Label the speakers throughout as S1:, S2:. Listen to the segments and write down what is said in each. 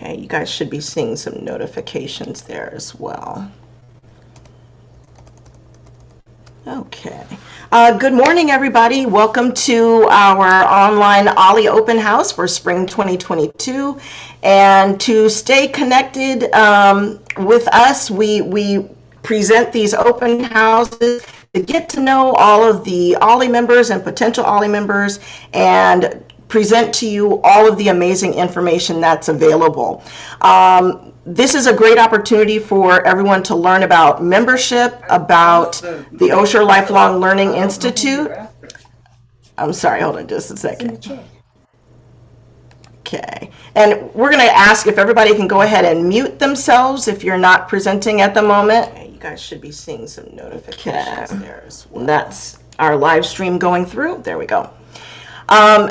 S1: Okay, you guys should be seeing some notifications there as well. Okay. Good morning, everybody. Welcome to our online OLLI open house for spring 2022. And to stay connected with us, we present these open houses to get to know all of the OLLI members and potential OLLI members and present to you all of the amazing information that's available. This is a great opportunity for everyone to learn about membership, about the Osher Lifelong Learning Institute. I'm sorry, hold on just a second. Okay, and we're going to ask if everybody can go ahead and mute themselves if you're not presenting at the moment. Okay, you guys should be seeing some notifications there as well. That's our live stream going through. There we go.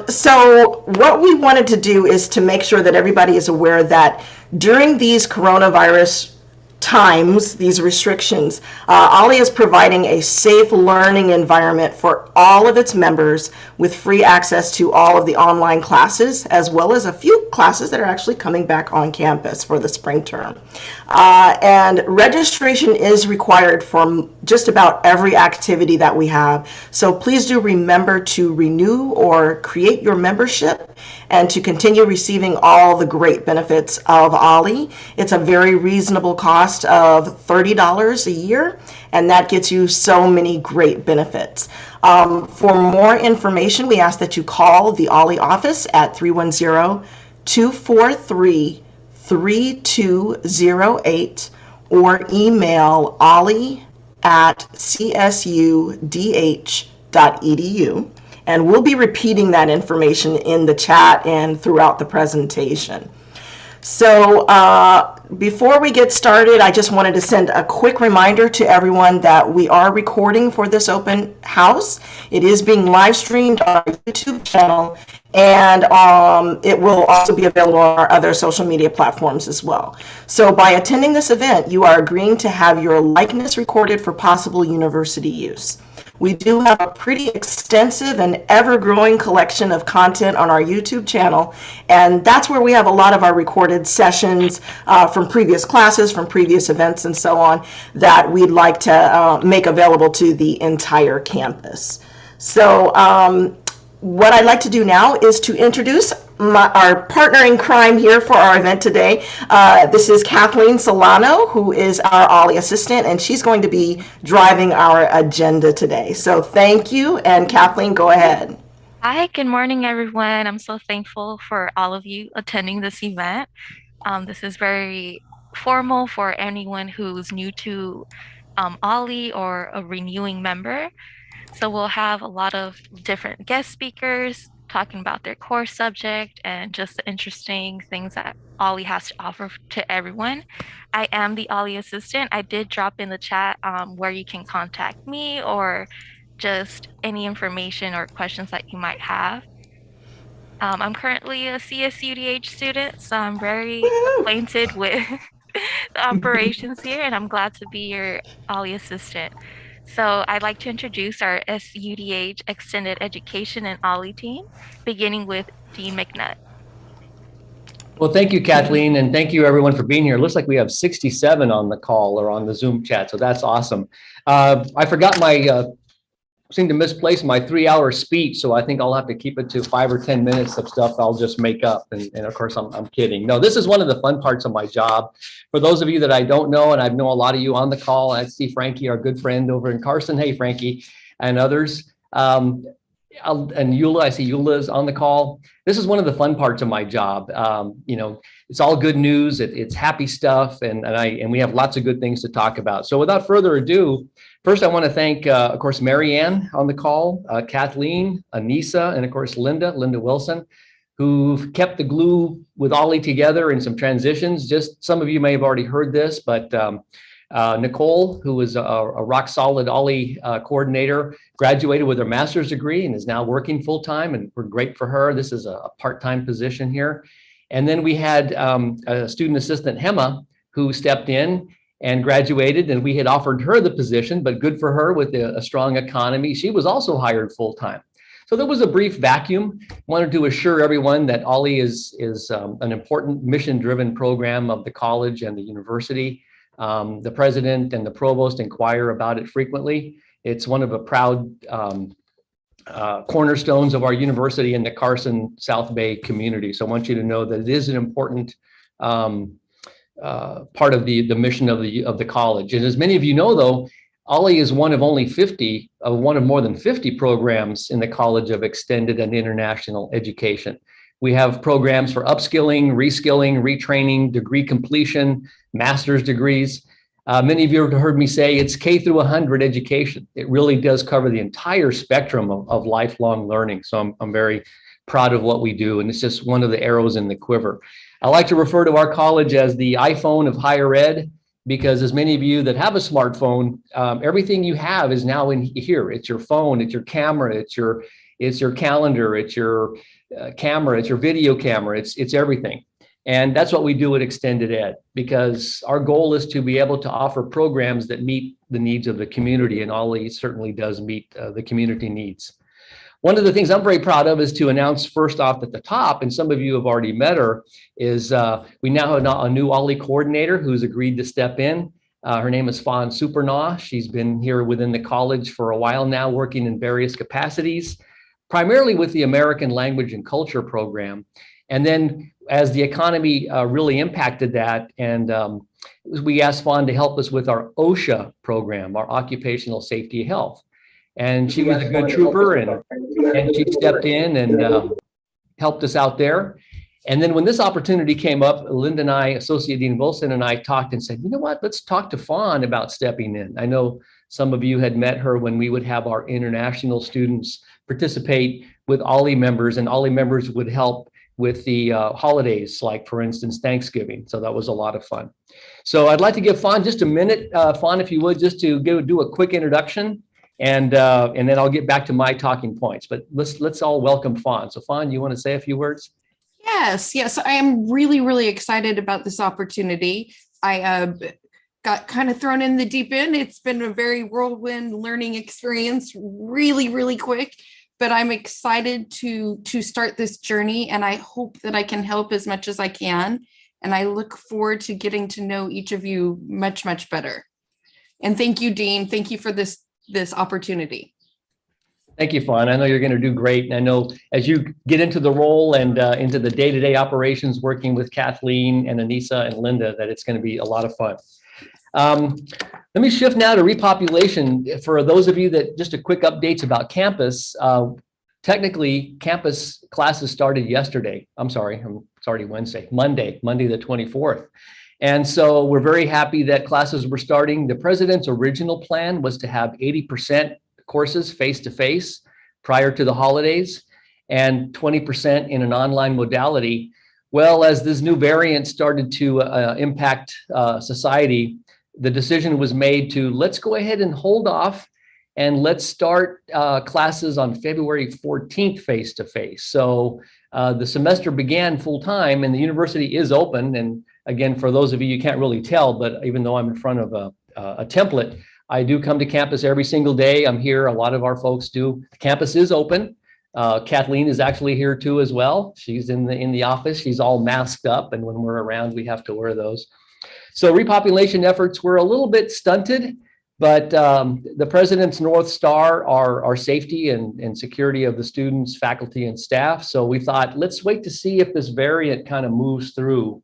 S1: So what we wanted to do is to make sure that everybody is aware that during these coronavirus times, these restrictions, OLLI is providing a safe learning environment for all of its members with free access to all of the online classes, as well as a few classes that are actually coming back on campus for the spring term. And registration is required for just about every activity that we have. So please do remember to renew or create your membership and to continue receiving all the great benefits of OLLI. It's a very reasonable cost of $30 a year, and that gets you so many great benefits. For more information, we ask that you call the OLLI office at 310-243-3208 or email olli@csudh.edu. And we'll be repeating that information in the chat and throughout the presentation. So before we get started, I just wanted to send a quick reminder to everyone that we are recording for this open house. It is being live streamed on our YouTube channel, and it will also be available on our other social media platforms as well. So by attending this event, you are agreeing to have your likeness recorded for possible university use. We do have a pretty extensive and ever-growing collection of content on our YouTube channel, and that's where we have a lot of our recorded sessions from previous classes, from previous events, and so on, that we'd like to make available to the entire campus. So what I'd like to do now is to introduce our partner in crime here for our event today. This is Kathleen Solano, who is our OLLI assistant, and she's going to be driving our agenda today. So thank you, and Kathleen, go ahead.
S2: Hi, good morning, everyone. I'm so thankful for all of you attending this event. This is very formal for anyone who's new to OLLI or a renewing member. So we'll have a lot of different guest speakers talking about their core subject and just the interesting things that OLLI has to offer to everyone. I am the OLLI assistant. I did drop in the chat where you can contact me or just any information or questions that you might have. I'm currently a CSUDH student, so I'm very acquainted with the operations here, and I'm glad to be your OLLI assistant. So I'd like to introduce our SUDH Extended Education and OLLI team, beginning with Dean McNutt.
S3: Well, thank you, Kathleen, and thank you everyone for being here. It looks like we have 67 on the call or on the Zoom chat, so that's awesome. I forgot seem to misplace my 3-hour speech, so I think I'll have to keep it to 5 or 10 minutes of stuff I'll just make up. And of course, I'm kidding. No, this is one of the fun parts of my job. For those of you that I don't know, and I know a lot of you on the call, I see Frankie, our good friend over in Carson. Hey, Frankie, and others. And Eula, I see Eula is on the call. This is one of the fun parts of my job. You know, it's all good news. It's happy stuff, and we have lots of good things to talk about. So without further ado, first I want to thank, of course, Marianne on the call, Kathleen, Anissa, and of course Linda Wilson, who've kept the glue with OLLI together in some transitions. Just some of you may have already heard this, but Nicole, who is a rock solid OLLI coordinator, graduated with her master's degree and is now working full time, and we're great for her. This is a part-time position here. And then we had a student assistant, Hema, who stepped in and graduated, and we had offered her the position, but good for her with a strong economy. She was also hired full time. So So there was a brief vacuum. Wanted to assure everyone that OLLI is an important mission-driven program of the college and the university. The president and the provost inquire about it frequently. It's one of the proud cornerstones of our university in the Carson South Bay community. So I want you to know that it is an important part of the mission of the college. And as many of you know, though, OLLI is one of more than 50 programs in the College of Extended and International Education. We have programs for upskilling, reskilling, retraining, degree completion, master's degrees. Many of you have heard me say it's K through 100 education. It really does cover the entire spectrum of lifelong learning. So I'm very proud of what we do, and it's just one of the arrows in the quiver. I like to refer to our college as the iPhone of higher ed, because as many of you that have a smartphone, everything you have is now in here. It's your phone, it's your camera, it's your calendar, it's your camera, it's your video camera, it's everything. And that's what we do at Extended Ed, because our goal is to be able to offer programs that meet the needs of the community, and OLLI certainly does meet the community needs. One of the things I'm very proud of is to announce first off at the top, and some of you have already met her, is we now have a new OLLI coordinator who's agreed to step in. Her name is Fawn Supernaw. She's been here within the college for a while now, working in various capacities, primarily with the American Language and Culture program. And then as the economy really impacted that, and we asked Fawn to help us with our OSHA program, our Occupational Safety Health. And she was a good trooper, and she stepped in and helped us out there. And then when this opportunity came up, Linda and I, Associate Dean Wilson and I talked and said, you know what, let's talk to Fawn about stepping in. I know some of you had met her when we would have our international students participate with OLLI members, and OLLI members would help with the holidays, like for instance, Thanksgiving. So that was a lot of fun. So I'd like to give Fawn just a minute, Fawn, if you would, just to do a quick introduction, and then I'll get back to my talking points. But let's all welcome Fawn. So Fawn, you want to say a few words?
S4: Yes, I am really, really excited about this opportunity. I got kind of thrown in the deep end. It's been a very whirlwind learning experience, really, really quick. But I'm excited to start this journey, and I hope that I can help as much as I can. And I look forward to getting to know each of you much, much better. And thank you, Dean. Thank you for this opportunity.
S3: Thank you, Fawn. I know you're going to do great. And I know as you get into the role and into the day-to-day operations, working with Kathleen and Anissa and Linda, that it's going to be a lot of fun. Let me shift now to repopulation. For those of you that just a quick updates about campus. Technically, campus classes started yesterday. It's already Wednesday, Monday the 24th. And so we're very happy that classes were starting. The president's original plan was to have 80% courses face-to-face prior to the holidays and 20% in an online modality. Well, as this new variant started to impact society, the decision was made to let's go ahead and hold off, and let's start classes on February 14th face-to-face. So the semester began full-time, and the university is open. And again, for those of you can't really tell, but even though I'm in front of a template, I do come to campus every single day. I'm here. A lot of our folks do. The campus is open. Kathleen is actually here too as well. She's in the office. She's all masked up, and when we're around, we have to wear those. So repopulation efforts were a little bit stunted, but the president's North Star are safety and security of the students, faculty, and staff. So we thought, let's wait to see if this variant kind of moves through.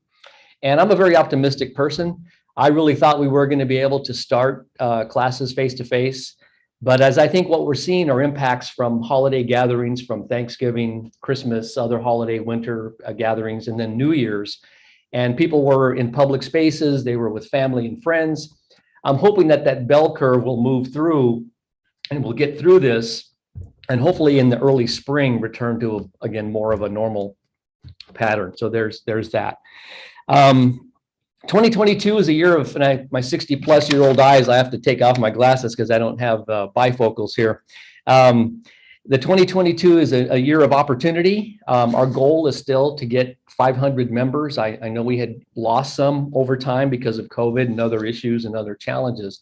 S3: And I'm a very optimistic person. I really thought we were going to be able to start classes face-to-face. But as I think what we're seeing are impacts from holiday gatherings, from Thanksgiving, Christmas, other holiday winter gatherings, and then New Year's. And people were in public spaces, they were with family and friends. I'm hoping that bell curve will move through and we'll get through this, and hopefully in the early spring return to, again, more of a normal pattern. So there's that. 2022 is a year of, and my 60-plus-year-old eyes, I have to take off my glasses because I don't have bifocals here. The 2022 is a year of opportunity. Our goal is still to get 500 members. I know we had lost some over time because of COVID and other issues and other challenges.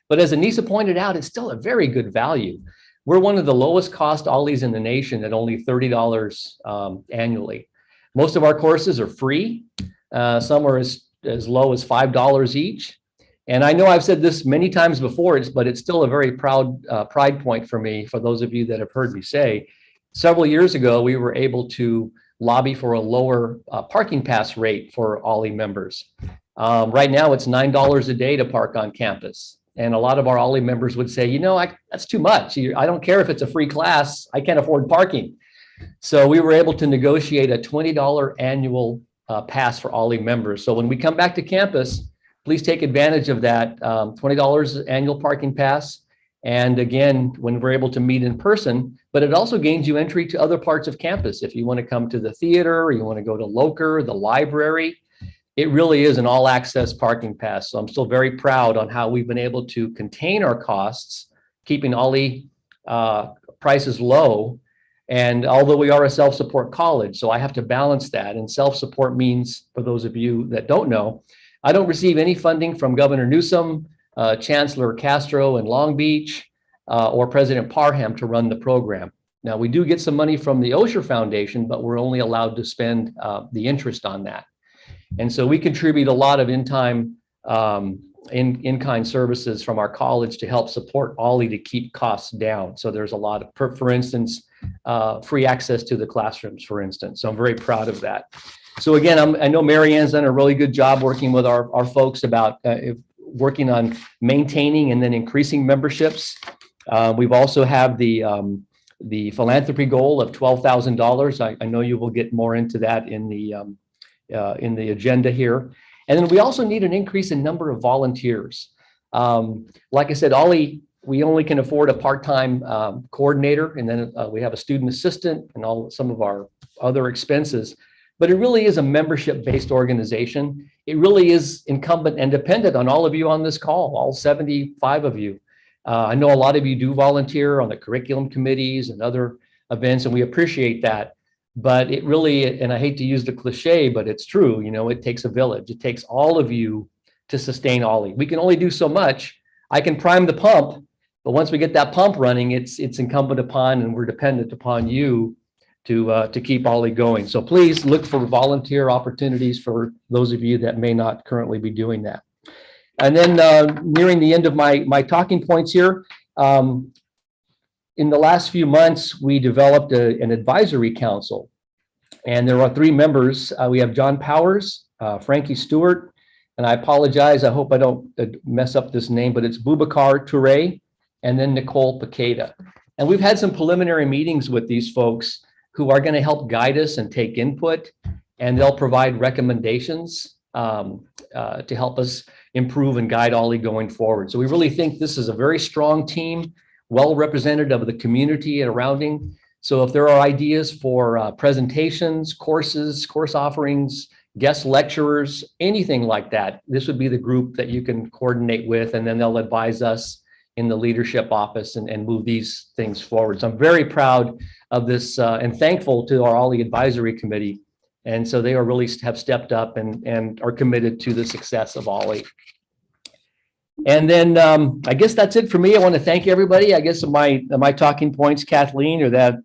S3: But as Anissa pointed out, it's still a very good value. We're one of the lowest cost Ollies in the nation at only $30 annually. Most of our courses are free. Some are as low as $5 each. And I know I've said this many times before, but it's still a very pride point for me, for those of you that have heard me say. Several years ago, we were able to lobby for a lower parking pass rate for Ollie members. Right now, it's $9 a day to park on campus. And a lot of our Ollie members would say, you know, that's too much. I don't care if it's a free class. I can't afford parking. So we were able to negotiate a $20 annual pass for Ollie members. So when we come back to campus, please take advantage of that $20 annual parking pass. And again, when we're able to meet in person, but it also gains you entry to other parts of campus. If you want to come to the theater, or you want to go to Loker, the library, it really is an all access parking pass. So I'm still very proud on how we've been able to contain our costs, keeping Ollie prices low. And although we are a self-support college, so I have to balance that. And self-support means, for those of you that don't know, I don't receive any funding from Governor Newsom, Chancellor Castro in Long Beach, or President Parham to run the program. Now, we do get some money from the Osher Foundation, but we're only allowed to spend the interest on that. And so we contribute a lot of in-kind services from our college to help support Ollie to keep costs down. So there's a lot of, for instance, free access to the classrooms, for instance. So I'm very proud of that. So again, I know Mary Ann's done a really good job working with our folks about working on maintaining and then increasing memberships. We've also have the philanthropy goal of $12,000. I know you will get more into that in the agenda here. And then we also need an increase in number of volunteers. Like I said, we only can afford a part-time coordinator, and then we have a student assistant and some of our other expenses. But it really is a membership-based organization. It really is incumbent and dependent on all of you on this call, all 75 of you. I know a lot of you do volunteer on the curriculum committees and other events, and we appreciate that. But it really, and I hate to use the cliche, but it's true, you know, it takes a village. It takes all of you to sustain Ollie. We can only do so much. I can prime the pump, but once we get that pump running, it's incumbent upon, and we're dependent upon you to keep Ollie going. So please look for volunteer opportunities for those of you that may not currently be doing that. And then nearing the end of my talking points here, in the last few months, we developed an advisory council, and there are 3 members. We have John Powers, Frankie Stewart, and I apologize, I hope I don't mess up this name, but it's Boubacar Touré, and then Nicole Picada. And we've had some preliminary meetings with these folks who are going to help guide us and take input, and they'll provide recommendations to help us improve and guide Ollie going forward. So we really think this is a very strong team, well represented of the community and surrounding. So if there are ideas for presentations, courses, course offerings, guest lecturers, anything like that, this would be the group that you can coordinate with, and then they'll advise us in the leadership office and move these things forward. So I'm very proud of this and thankful to our Ollie Advisory Committee. And so they are really have stepped up and are committed to the success of Ollie. And then I guess that's it for me. I want to thank everybody. I guess my talking points, Kathleen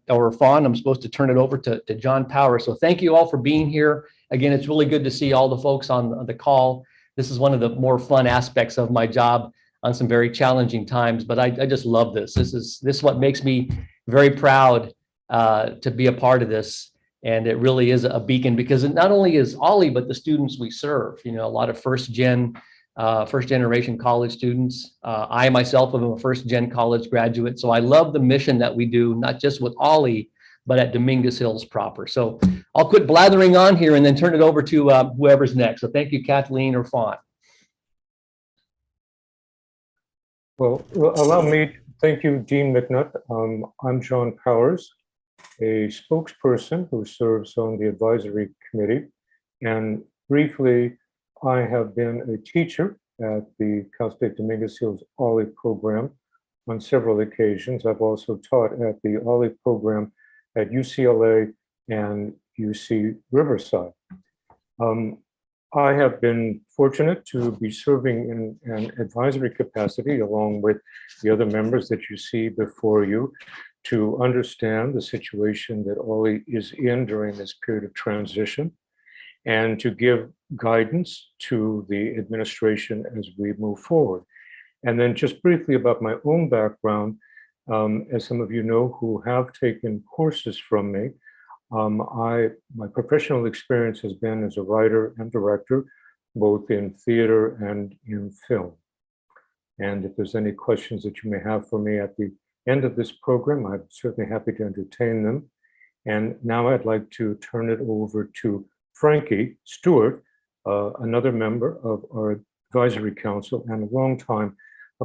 S3: or Fawn, I'm supposed to turn it over to John Power. So thank you all for being here. Again, it's really good to see all the folks on the call. This is one of the more fun aspects of my job on some very challenging times, but I just love this. This is what makes me very proud to be a part of this. And it really is a beacon, because it not only is Ollie, but the students we serve. You know, a lot of first generation college students. I myself am a first gen college graduate. So I love the mission that we do, not just with Ollie, but at Dominguez Hills proper. So I'll quit blathering on here and then turn it over to whoever's next. So thank you, Kathleen or Fawn.
S5: Well, allow me to thank you, Dean McNutt. I'm John Powers, a spokesperson who serves on the advisory committee. And briefly, I have been a teacher at the Cal State Dominguez Hills Ollie program on several occasions. I've also taught at the Ollie program at UCLA and UC Riverside. I have been fortunate to be serving in an advisory capacity along with the other members that you see before you to understand the situation that Ollie is in during this period of transition and to give guidance to the administration as we move forward. And then just briefly about my own background, as some of you know who have taken courses from me, my professional experience has been as a writer and director, both in theater and in film. And if there's any questions that you may have for me at the end of this program, I'm certainly happy to entertain them. And now I'd like to turn it over to Frankie Stewart, another member of our advisory council and a longtime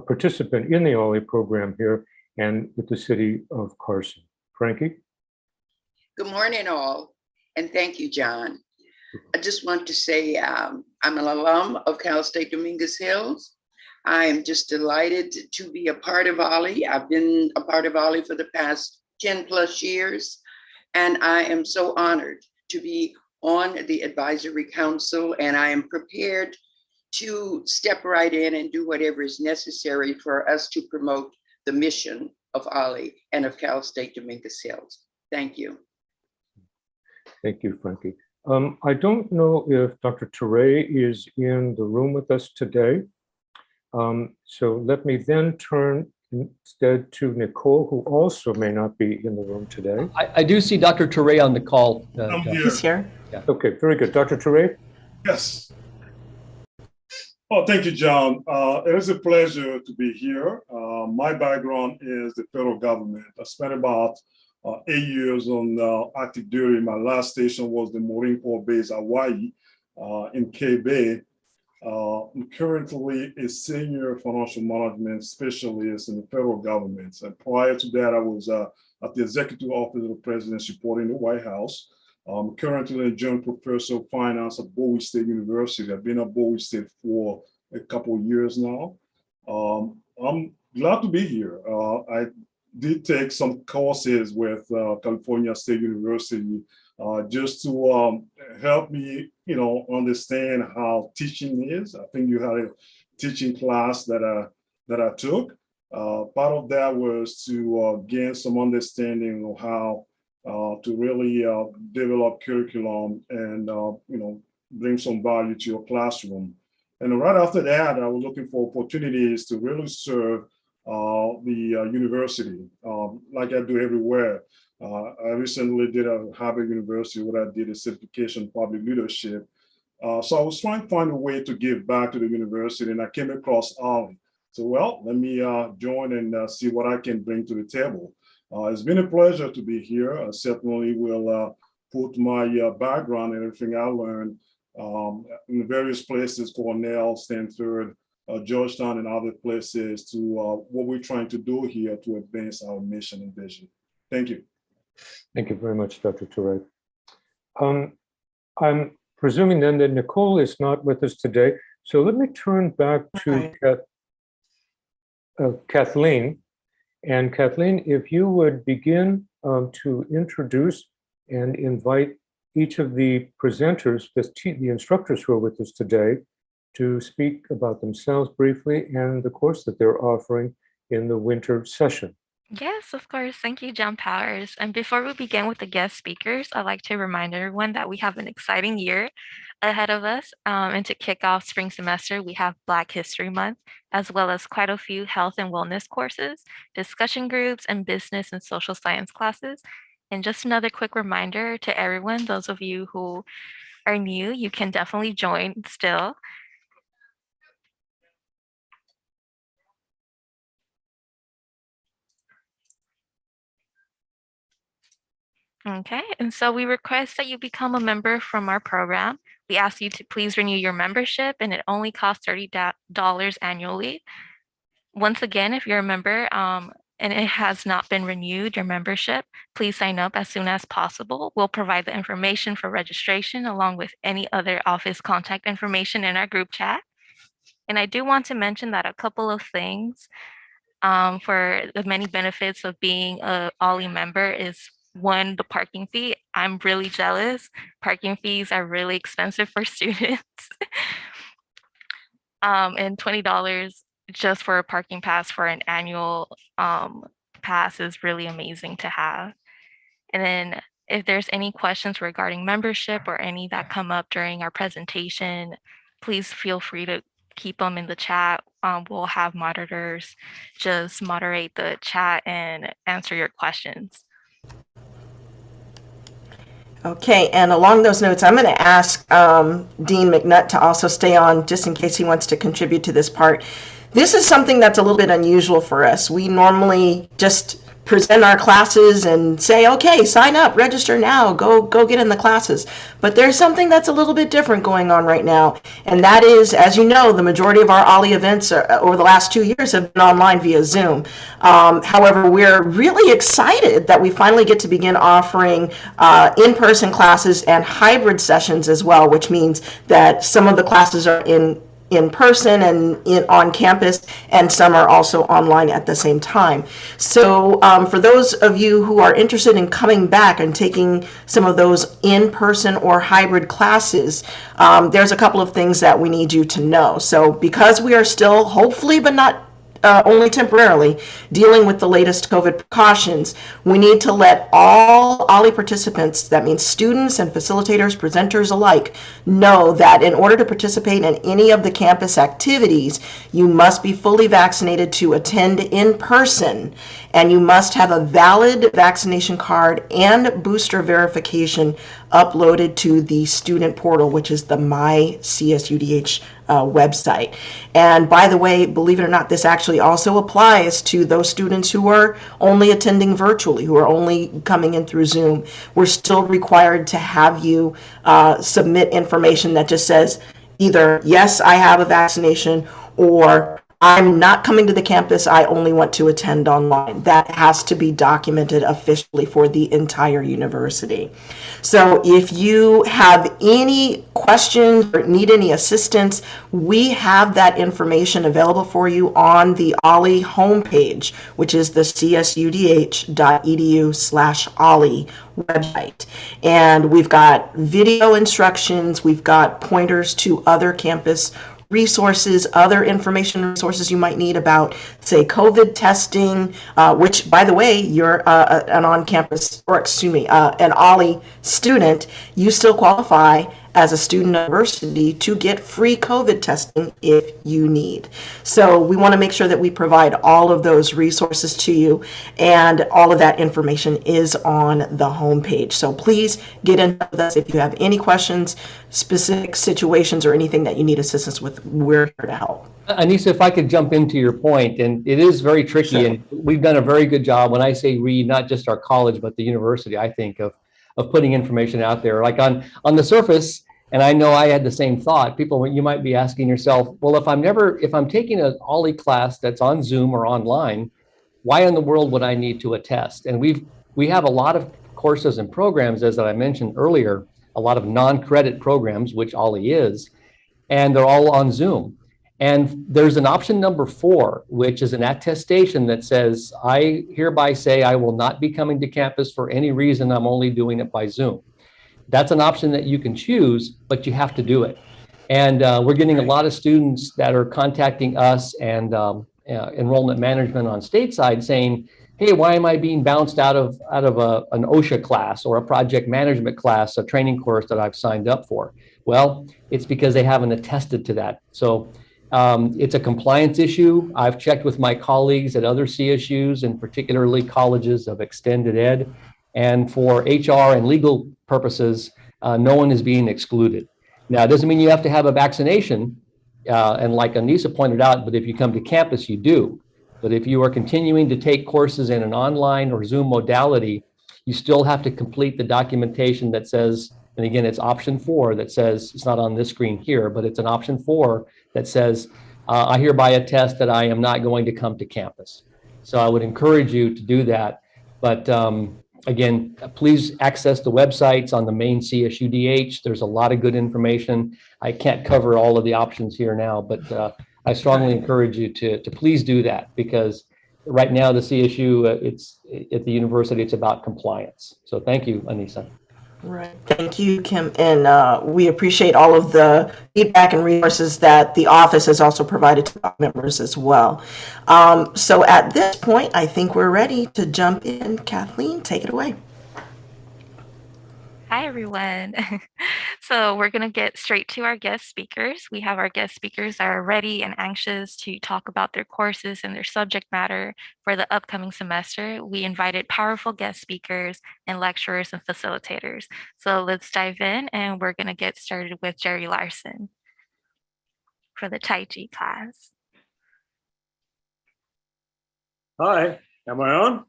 S5: participant in the Ollie program here and with the city of Carson. Frankie?
S6: Good morning, all, and thank you, John. I just want to say I'm an alum of Cal State Dominguez Hills. I am just delighted to be a part of Ollie. I've been a part of Ollie for the past 10 plus years, and I am so honored to be on the advisory council, and I am prepared to step right in and do whatever is necessary for us to promote the mission of Ollie and of Cal State Dominguez Hills. Thank you.
S5: Thank you, Frankie. I don't know if Dr. Toure is in the room with us today. So let me then turn instead to Nicole, who also may not be in the room today.
S3: I do see Dr. Toure on the call.
S7: I'm here.
S1: He's here.
S5: Okay, very good. Dr. Toure?
S7: Yes. Oh, thank you, John. It is a pleasure to be here. My background is the federal government. I spent about 8 years on active duty. My last station was the Marine Corps Base, Hawaii, in K Bay. I'm currently a senior financial management specialist in the federal government. And prior to that, I was at the Executive Office of the President supporting the White House. I'm currently a joint professor of finance at Bowie State University. I've been at Bowie State for a couple of years now. I'm glad to be here. I did take some courses with California State University just to help me, understand how teaching is. I think you had a teaching class that I took. Part of that was to gain some understanding of how to really develop curriculum and bring some value to your classroom. And right after that, I was looking for opportunities to really serve the university, like I do everywhere. I recently did at Harvard University where I did a certification in public leadership. So I was trying to find a way to give back to the university, and I came across Ollie. So, well, let me join and see what I can bring to the table. It's been a pleasure to be here. I certainly will put my background and everything I learned in various places, Cornell, Stanford, Georgetown, and other places to what we're trying to do here to advance our mission and vision. Thank you.
S5: Thank you very much, Dr. Toure. I'm presuming then that Nicole is not with us today. So let me turn back to Kathleen. And Kathleen, if you would begin to introduce and invite each of the presenters, the instructors who are with us today, to speak about themselves briefly and the course that they're offering in the winter session.
S2: Yes, of course. Thank you, John Powers. And before we begin with the guest speakers, I'd like to remind everyone that we have an exciting year ahead of us. And to kick off spring semester, we have Black History Month, as well as quite a few health and wellness courses, discussion groups, and business and social science classes. And just another quick reminder to everyone, those of you who are new, you can definitely join still. Okay, and so we request that you become a member from our program. We ask you to please renew your membership, and it only costs $30 annually. Once again, if you're a member and it has not been renewed, your membership, please sign up as soon as possible. We'll provide the information for registration along with any other office contact information in our group chat. And I do want to mention that a couple of things for the many benefits of being a Ollie member is one, the parking fee. I'm really jealous. Parking fees are really expensive for students. And $20 just for a parking pass for an annual pass is really amazing to have. And then if there's any questions regarding membership or any that come up during our presentation, please feel free to keep them in the chat. We'll have monitors just moderate the chat and answer your questions.
S1: Okay, and along those notes, I'm going to ask Dean McNutt to also stay on just in case he wants to contribute to this part. This is something that's a little bit unusual for us. We normally just present our classes and say, okay, sign up, register now, go get in the classes. But there's something that's a little bit different going on right now. And that is, as you know, the majority of our OLLI events over the last 2 years have been online via Zoom. However, we're really excited that we finally get to begin offering in-person classes and hybrid sessions as well, which means that some of the classes are in person and on campus, and some are also online at the same time. So for those of you who are interested in coming back and taking some of those in-person or hybrid classes, there's a couple of things that we need you to know. So because we are still, hopefully but not only temporarily, dealing with the latest COVID precautions, we need to let all OLLI participants, that means students and facilitators, presenters alike, know that in order to participate in any of the campus activities, you must be fully vaccinated to attend in person, and you must have a valid vaccination card and booster verification uploaded to the student portal, which is the MyCSUDH website. And by the way, believe it or not, this actually also applies to those students who are only attending virtually, who are only coming in through Zoom. We're still required to have you submit information that just says either, yes, I have a vaccination, or I'm not coming to the campus, I only want to attend online. That has to be documented officially for the entire university. So if you have any questions or need any assistance, we have that information available for you on the OLLI homepage, which is the csudh.edu/OLLI website. And we've got video instructions, we've got pointers to other campus resources, other information resources you might need about, say, COVID testing, which, by the way, you're an on-campus, or excuse me, an OLLI student, you still qualify as a student university to get free COVID testing if you need. So we want to make sure that we provide all of those resources to you, and all of that information is on the homepage. So please get in touch with us if you have any questions, specific situations, or anything that you need assistance with. We're here to help.
S3: Anissa, if I could jump into your point, and it is very tricky,
S1: Sure.
S3: and we've done a very good job. When I say we, not just our college, but the university, I think, of putting information out there. Like on the surface, and I know I had the same thought, people, you might be asking yourself, well, if I'm taking an OLLI class that's on Zoom or online, why in the world would I need to attest? And we have a lot of courses and programs, as I mentioned earlier, a lot of non-credit programs, which OLLI is, and they're all on Zoom. And there's an option number 4, which is an attestation that says, I hereby say I will not be coming to campus for any reason. I'm only doing it by Zoom. That's an option that you can choose, but you have to do it. And we're getting a lot of students that are contacting us and enrollment management on stateside saying, hey, why am I being bounced out of an OSHA class or a project management class, a training course that I've signed up for? Well, it's because they haven't attested to that. So it's a compliance issue. I've checked with my colleagues at other CSUs, and particularly colleges of extended ed. And for HR and legal purposes, no one is being excluded. Now, it doesn't mean you have to have a vaccination. And like Anissa pointed out, but if you come to campus, you do. But if you are continuing to take courses in an online or Zoom modality, you still have to complete the documentation that says, and again, it's option 4 that says, it's not on this screen here, but it's an option 4 that says, I hereby attest that I am not going to come to campus. So I would encourage you to do that. But again, please access the websites on the main CSUDH. There's a lot of good information. I can't cover all of the options here now, but I strongly encourage you to please do that, because right now, the CSU, it's at the university, it's about compliance. So thank you, Anissa.
S1: Right. Thank you, Kim. And we appreciate all of the feedback and resources that the office has also provided to our members as well. So at this point, I think we're ready to jump in. Kathleen, take it away.
S2: Hi, everyone. So we're going to get straight to our guest speakers. We have our guest speakers that are ready and anxious to talk about their courses and their subject matter for the upcoming semester. We invited powerful guest speakers and lecturers and facilitators. So let's dive in, and we're going to get started with Jerry Larson for the Tai Chi class.
S8: Hi, am I on?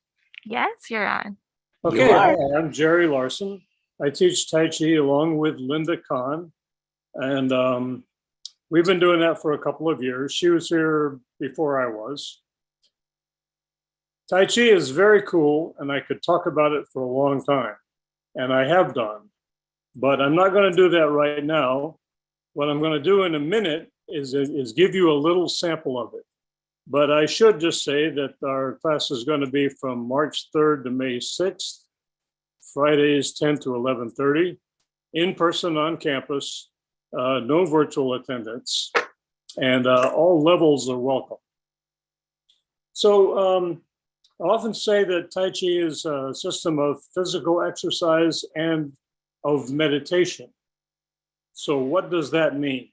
S2: Yes, you're on.
S8: Okay,
S1: You are.
S8: hi, I'm Jerry Larson. I teach Tai Chi along with Linda Kahn. And we've been doing that for a couple of years. She was here before I was. Tai Chi is very cool, and I could talk about it for a long time, and I have done. But I'm not going to do that right now. What I'm going to do in a minute is give you a little sample of it. But I should just say that our class is going to be from March 3rd to May 6th, Fridays 10 to 11:30, in person on campus, no virtual attendance, and all levels are welcome. So I often say that Tai Chi is a system of physical exercise and of meditation. So what does that mean?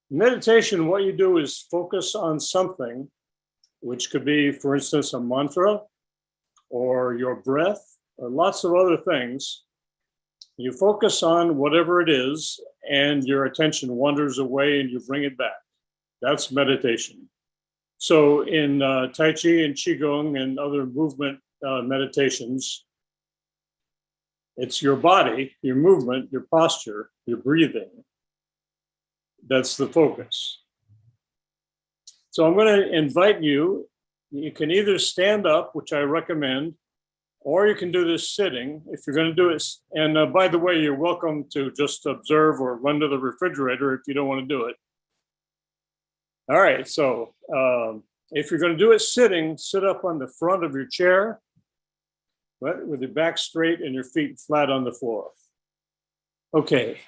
S8: Meditation, what you do is focus on something, which could be, for instance, a mantra or your breath or lots of other things. You focus on whatever it is and your attention wanders away and you bring it back. That's meditation. So in Tai Chi and Qigong and other movement meditations, it's your body, your movement, your posture, your breathing. That's the focus. So I'm going to invite you. You can either stand up, which I recommend, or you can do this sitting if you're going to do it. And by the way, you're welcome to just observe or run to the refrigerator if you don't want to do it. All right, so if you're going to do it sitting, sit up on the front of your chair, right, with your back straight and your feet flat on the floor. Okay,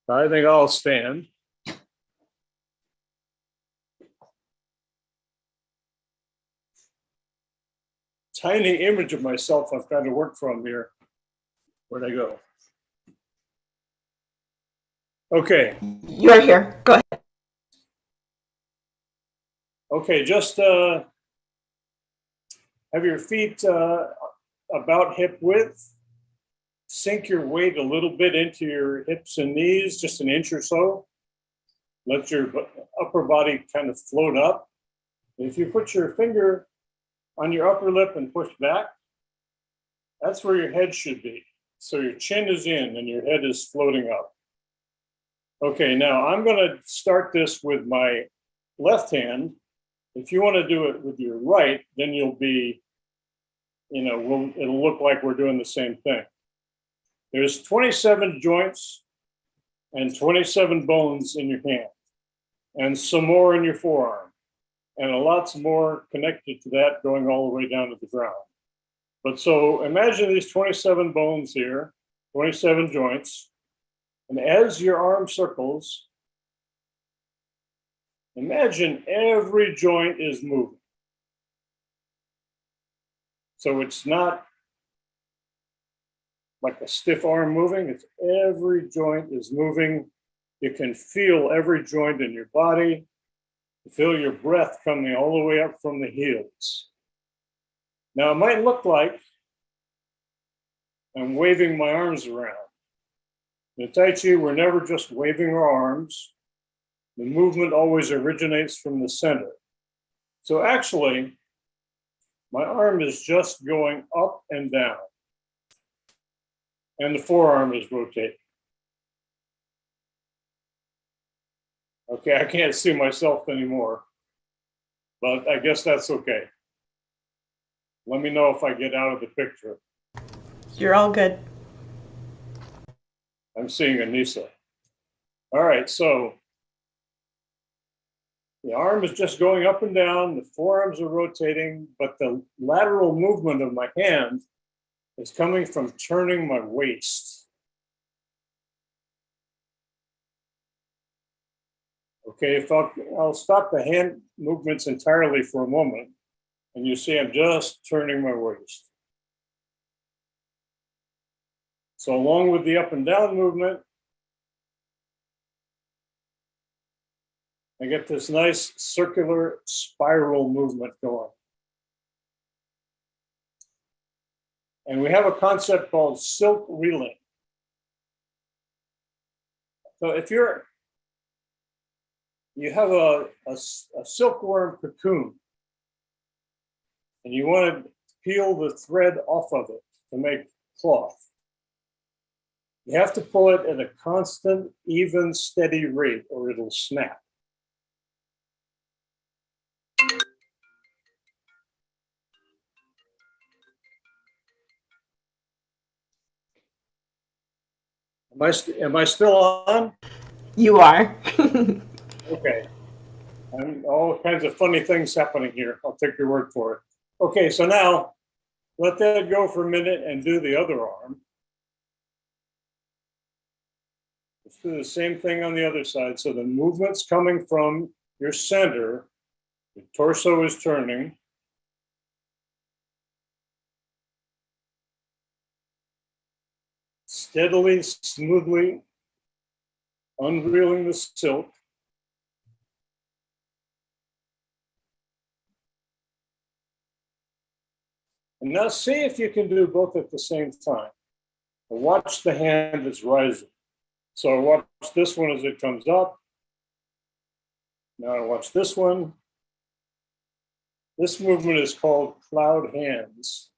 S8: I think I'll stand. Tiny image of myself I've got to work from here. Where'd I go? Okay.
S1: You're here. Go ahead.
S8: Okay, just have your feet about hip width. Sink your weight a little bit into your hips and knees, just an inch or so. Let your upper body kind of float up. If you put your finger on your upper lip and push back, that's where your head should be. So your chin is in and your head is floating up. Okay, now I'm going to start this with my left hand. If you want to do it with your right, then you'll be, it'll look like we're doing the same thing. There's 27 joints and 27 bones in your hand, and some more in your forearm, and lots more connected to that going all the way down to the ground. But so imagine these 27 bones here, 27 joints, and as your arm circles, imagine every joint is moving. So it's not like a stiff arm moving, it's every joint is moving. You can feel every joint in your body. You feel your breath coming all the way up from the heels. Now it might look like I'm waving my arms around. In Tai Chi, we're never just waving our arms. The movement always originates from the center. So actually, my arm is just going up and down, and the forearm is rotating. Okay, I can't see myself anymore, but I guess that's okay. Let me know if I get out of the picture.
S1: You're all good.
S8: I'm seeing Anissa. All right, so The arm is just going up and down, the forearms are rotating, but the lateral movement of my hand is coming from turning my waist. Okay, if I'll stop the hand movements entirely for a moment, and you see I'm just turning my waist. So along with the up and down movement, I get this nice circular spiral movement going. And we have a concept called silk reeling. So if you have a silkworm cocoon and you want to peel the thread off of it to make cloth, you have to pull it at a constant, even, steady rate or it'll snap. Am I still on?
S1: You are.
S8: Okay. And all kinds of funny things happening here. I'll take your word for it. Okay, so now let that go for a minute and do the other arm. Let's do the same thing on the other side. So the movement's coming from your center. The torso is turning. Steadily, smoothly unreeling the silk. And now see if you can do both at the same time. Watch the hand that's rising. So watch this one as it comes up. Now watch this one. This movement is called cloud hands.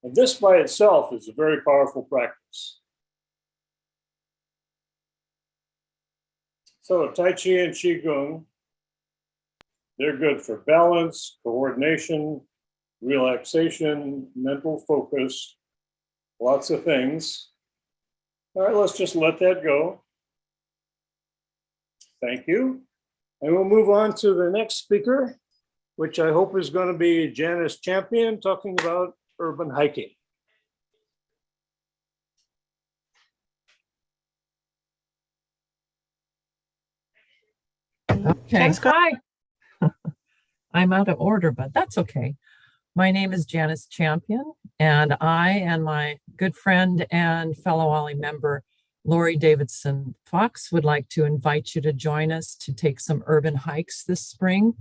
S8: And this by itself is a very powerful practice. So Tai Chi and Qigong, they're good for balance, coordination, relaxation, mental focus, lots of things. All right, let's just let that go. Thank you. And we'll move on to the next speaker, which I hope is going to be Janice Champion, talking about urban hiking.
S9: Okay.
S1: Thanks,
S9: Hi. I'm out of order, but that's okay. My name is Janice Champion, and I and my good friend and fellow Ollie member, Lori Davidson Fox, would like to invite you to join us to take some urban hikes this spring.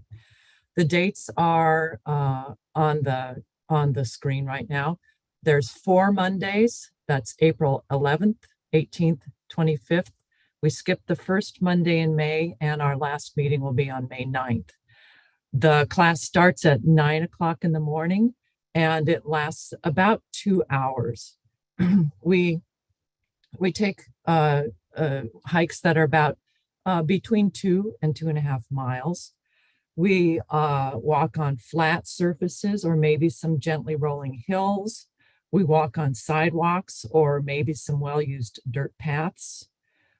S9: The dates are on the screen right now. There's 4 Mondays. That's April 11th, 18th, 25th. We skipped the first Monday in May, and our last meeting will be on May 9th. The class starts at 9 o'clock in the morning, and it lasts about 2 hours. We take hikes that are about between 2 and 2.5 miles. We walk on flat surfaces or maybe some gently rolling hills. We walk on sidewalks or maybe some well-used dirt paths.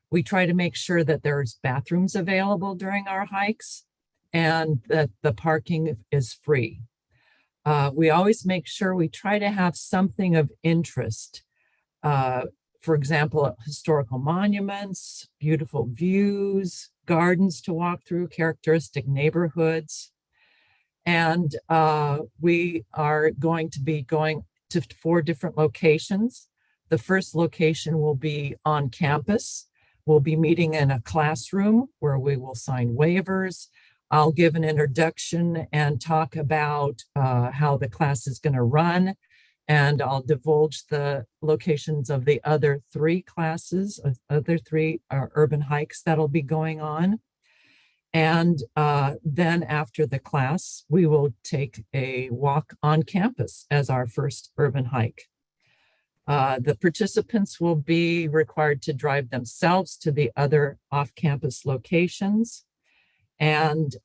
S9: We try to make sure that there's bathrooms available during our hikes and that the parking is free. We always make sure we try to have something of interest. For example, historical monuments, beautiful views, gardens to walk through, characteristic neighborhoods. And we are going to be going to 4 different locations. The first location will be on campus. We'll be meeting in a classroom where we will sign waivers. I'll give an introduction and talk about how the class is going to run. And I'll divulge the locations of the other 3 classes, other 3 urban hikes that'll be going on. And then after the class, we will take a walk on campus as our first urban hike. The participants will be required to drive themselves to the other off-campus locations. And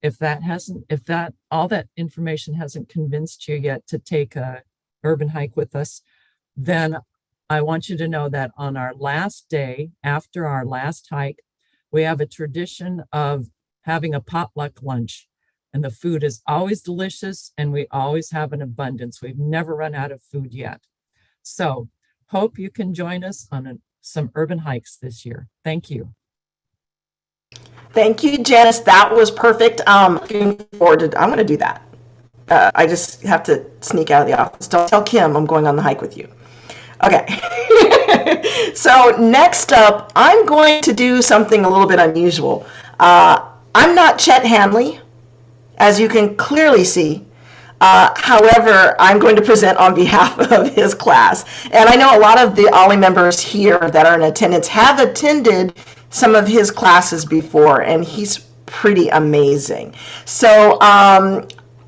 S9: if all that information hasn't convinced you yet to take a urban hike with us, then I want you to know that on our last day, after our last hike, we have a tradition of having a potluck lunch. And the food is always delicious and we always have an abundance. We've never run out of food yet. So hope you can join us on some urban hikes this year. Thank you.
S1: Thank you, Janice. That was perfect. Looking forward to, I'm going to do that. I just have to sneak out of the office. Don't tell Kim I'm going on the hike with you. Okay. So next up, I'm going to do something a little bit unusual. I'm not Chet Hanley, as you can clearly see. However, I'm going to present on behalf of his class. And I know a lot of the OLLI members here that are in attendance have attended some of his classes before, and he's pretty amazing. So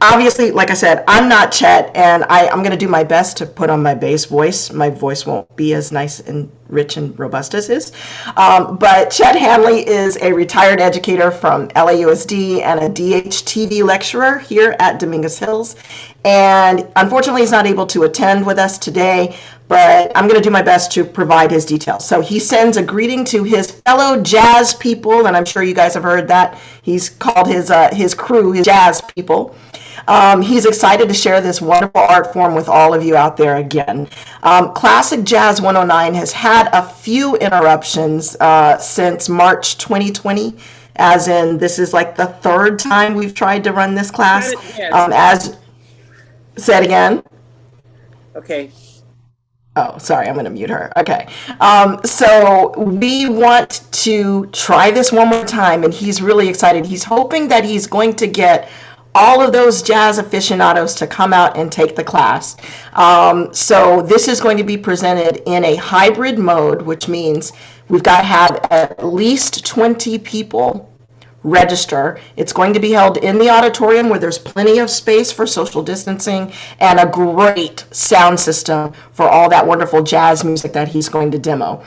S1: obviously, like I said, I'm not Chet, and I'm going to do my best to put on my bass voice. My voice won't be as nice and rich and robust as his. But Chet Hanley is a retired educator from LAUSD and a DHTV lecturer here at Dominguez Hills. And unfortunately, he's not able to attend with us today, but I'm going to do my best to provide his details. So he sends a greeting to his fellow jazz people, and I'm sure you guys have heard that. He's called his crew his jazz people. He's excited to share this wonderful art form with all of you out there again. Classic Jazz 109 has had a few interruptions since March 2020, as in this is like the third time we've tried to run this class. Say it again.
S10: Okay.
S1: Oh, sorry, I'm going to mute her. Okay. So we want to try this one more time, and he's really excited. He's hoping that he's going to get all of those jazz aficionados to come out and take the class. So this is going to be presented in a hybrid mode, which means we've got to have at least 20 people register. It's going to be held in the auditorium where there's plenty of space for social distancing and a great sound system for all that wonderful jazz music that he's going to demo.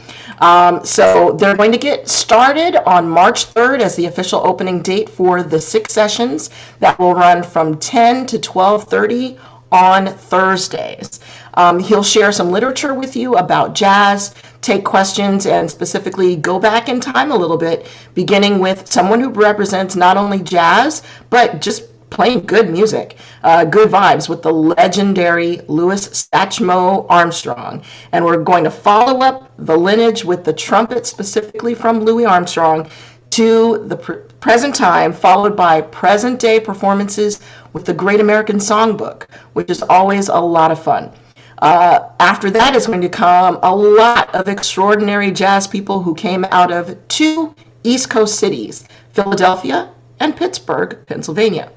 S1: So they're going to get started on March 3rd as the official opening date for the 6 sessions that will run from 10 to 12:30 on Thursdays. He'll share some literature with you about jazz, take questions, and specifically go back in time a little bit, beginning with someone who represents not only jazz, but just playing good music, good vibes, with the legendary Louis Satchmo Armstrong. And we're going to follow up the lineage with the trumpet, specifically from Louis Armstrong, to the present time, followed by present day performances with the Great American Songbook, which is always a lot of fun. After that is going to come a lot of extraordinary jazz people who came out of 2 East Coast cities, Philadelphia and Pittsburgh, Pennsylvania.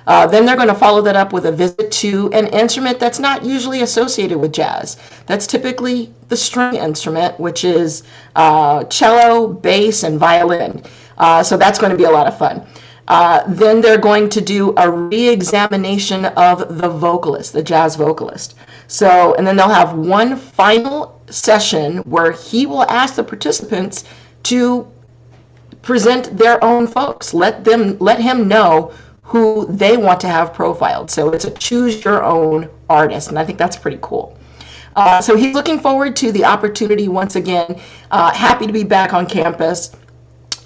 S1: Then they're going to follow that up with a visit to an instrument that's not usually associated with jazz. That's typically the string instrument, which is cello, bass, and violin. So that's going to be a lot of fun. Then they're going to do a re-examination of the vocalist, the jazz vocalist. So, and then they'll have one final session where he will ask the participants to present their own folks. Let him know who they want to have profiled. So it's a choose your own artist, and I think that's pretty cool. So he's looking forward to the opportunity once again. Happy to be back on campus.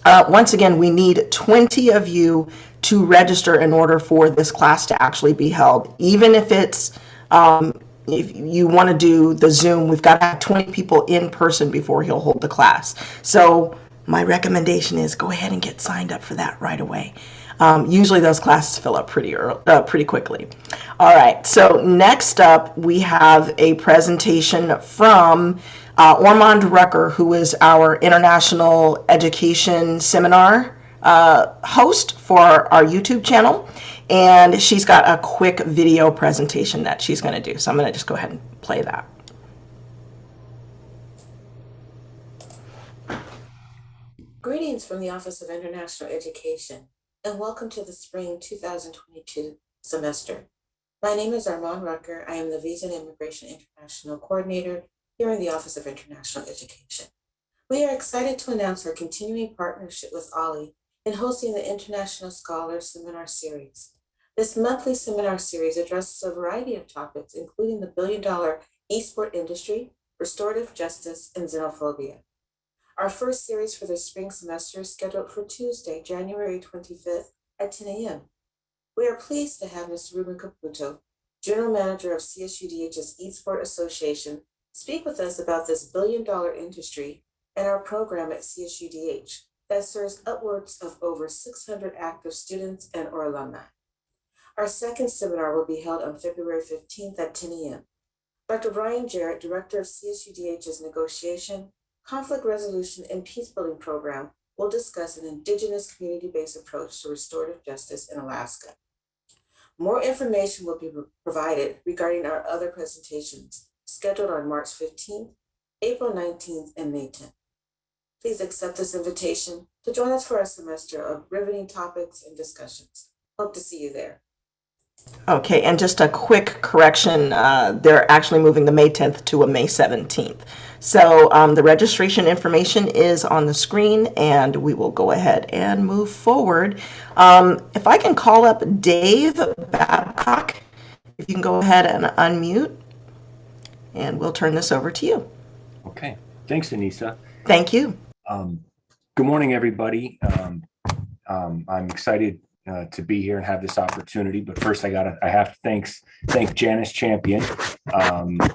S1: Once again, we need 20 of you to register in order for this class to actually be held. Even if it's, if you want to do the Zoom, we've got to have 20 people in person before he'll hold the class. So my recommendation is go ahead and get signed up for that right away. Usually those classes fill up pretty quickly. All right, so next up we have a presentation from Ormond Rucker, who is our International Education Seminar host for our YouTube channel. And she's got a quick video presentation that she's going to do. So I'm going to just go ahead and play that.
S11: Greetings from the Office of International Education, and welcome to the Spring 2022 semester. My name is Armand Rucker. I am the Visa and Immigration International Coordinator here in the Office of International Education. We are excited to announce our continuing partnership with OLLI in hosting the International Scholars Seminar Series. This monthly seminar series addresses a variety of topics, including the billion-dollar e-sport industry, restorative justice, and xenophobia. Our first series for the spring semester is scheduled for Tuesday, January 25th at 10 a.m. We are pleased to have Mr. Ruben Caputo, General Manager of CSUDH's eSport Association, speak with us about this billion-dollar industry and our program at CSUDH that serves upwards of over 600 active students and or alumni. Our second seminar will be held on February 15th at 10 a.m. Dr. Brian Jarrett, Director of CSUDH's Negotiation, Conflict Resolution, and Peacebuilding Program, will discuss an Indigenous community-based approach to restorative justice in Alaska. More information will be provided regarding our other presentations scheduled on March 15th, April 19th, and May 10th. Please accept this invitation to join us for a semester of riveting topics and discussions. Hope to see you there.
S1: Okay, and just a quick correction, they're actually moving the May 10th to a May 17th. So the registration information is on the screen, and we will go ahead and move forward. If I can call up Dave Babcock, if you can go ahead and unmute, and we'll turn this over to you.
S10: Okay, thanks, Anissa.
S1: Thank you.
S10: Good morning, everybody. I'm excited to be here and have this opportunity. But first, I have to thank Janice Champion,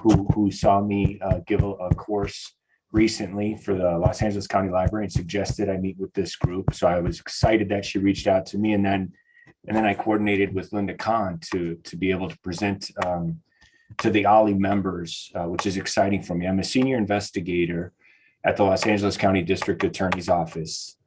S10: who saw me give a course recently for the Los Angeles County Library and suggested I meet with this group. So I was excited that she reached out to me, and then I coordinated with Linda Kahn to be able to present to the OLLI members, which is exciting for me. I'm a senior investigator at the Los Angeles County District Attorney's Office.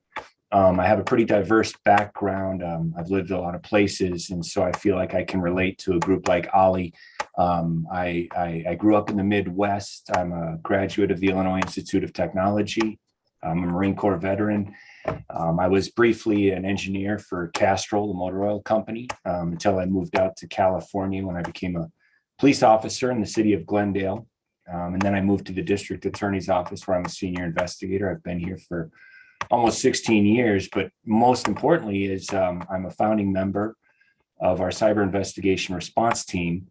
S10: I have a pretty diverse background. I've lived a lot of places, and so I feel like I can relate to a group like OLLI. I grew up in the Midwest. I'm a graduate of the Illinois Institute of Technology. I'm a Marine Corps veteran. I was briefly an engineer for Castrol, the motor oil company, until I moved out to California when I became a police officer in the city of Glendale. And then I moved to the district attorney's office where I'm a senior investigator. I've been here for almost 16 years, but most importantly is I'm a founding member of our cyber investigation response team,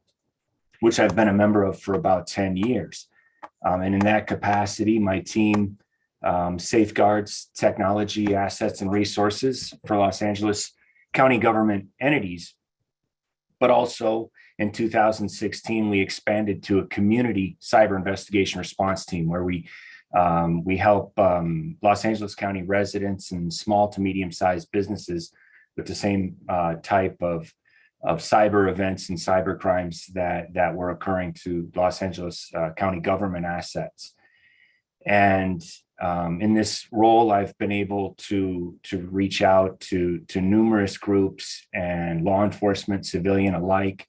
S10: which I've been a member of for about 10 years. And in that capacity, my team safeguards technology assets and resources for Los Angeles County government entities, but also in 2016, we expanded to a community cyber investigation response team where we help Los Angeles County residents and small to medium-sized businesses with the same type of cyber events and cyber crimes that were occurring to Los Angeles County government assets. And in this role, I've been able to reach out to numerous groups and law enforcement, civilian alike,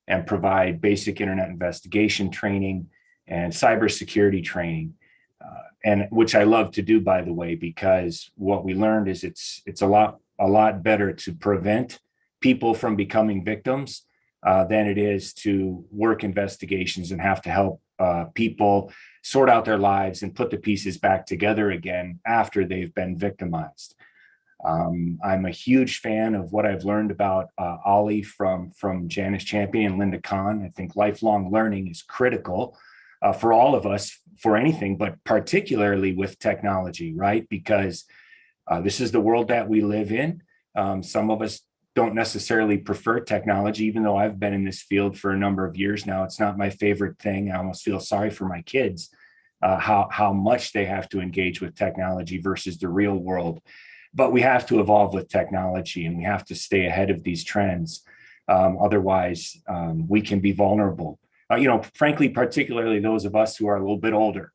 S10: and provide basic internet investigation training and cybersecurity training. And which I love to do, by the way, because what we learned is it's a lot better to prevent people from becoming victims than it is to work investigations and have to help people sort out their lives and put the pieces back together again after they've been victimized. I'm a huge fan of what I've learned about OLLI from Janice Champion and Linda Kahn. I think lifelong learning is critical for all of us, for anything, but particularly with technology, right? Because this is the world that we live in. Some of us don't necessarily prefer technology, even though I've been in this field for a number of years now. It's not my favorite thing. I almost feel sorry for my kids, how much they have to engage with technology versus the real world. But we have to evolve with technology, and we have to stay ahead of these trends. Otherwise, we can be vulnerable. Frankly, particularly those of us who are a little bit older,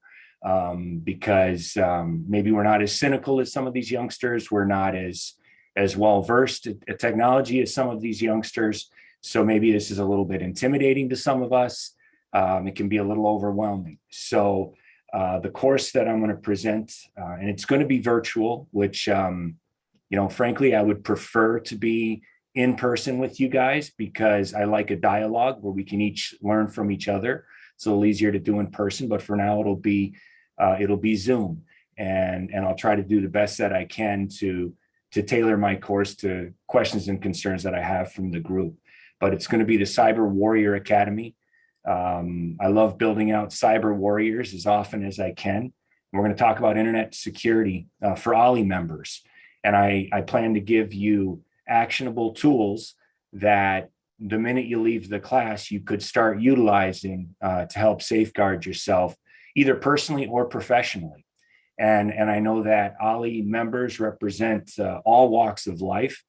S10: because maybe we're not as cynical as some of these youngsters. We're not as well versed at technology as some of these youngsters. So maybe this is a little bit intimidating to some of us. It can be a little overwhelming. So the course that I'm going to present, and it's going to be virtual, which, frankly, I would prefer to be in person with you guys because I like a dialogue where we can each learn from each other. It's a little easier to do in person, but for now it'll be Zoom, and I'll try to do the best that I can to tailor my course to questions and concerns that I have from the group. But it's going to be the Cyber Warrior Academy. I love building out cyber warriors as often as I can. We're going to talk about internet security for OLLI members. And I plan to give you actionable tools that the minute you leave the class, you could start utilizing to help safeguard yourself, either personally or professionally. And I know that OLLI members represent all walks of life,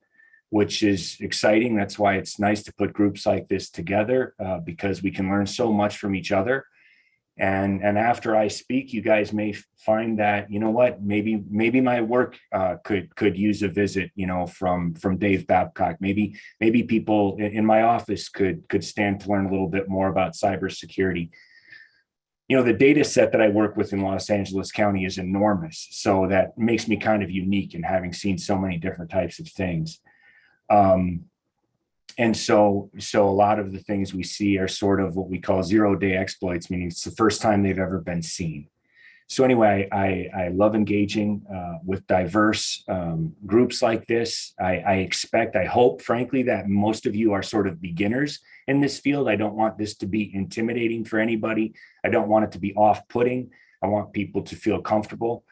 S10: which is exciting. That's why it's nice to put groups like this together because we can learn so much from each other. And after I speak, you guys may find that, you know what, maybe my work could use a visit, you know, from Dave Babcock. Maybe people in my office could stand to learn a little bit more about cybersecurity. You know, the data set that I work with in Los Angeles County is enormous. So that makes me kind of unique in having seen so many different types of things. And so a lot of the things we see are sort of what we call 0-day exploits, meaning it's the first time they've ever been seen. So anyway, I love engaging with diverse groups like this. I hope, frankly, that most of you are sort of beginners in this field. I don't want this to be intimidating for anybody. I don't want it to be off-putting. I want people to feel comfortable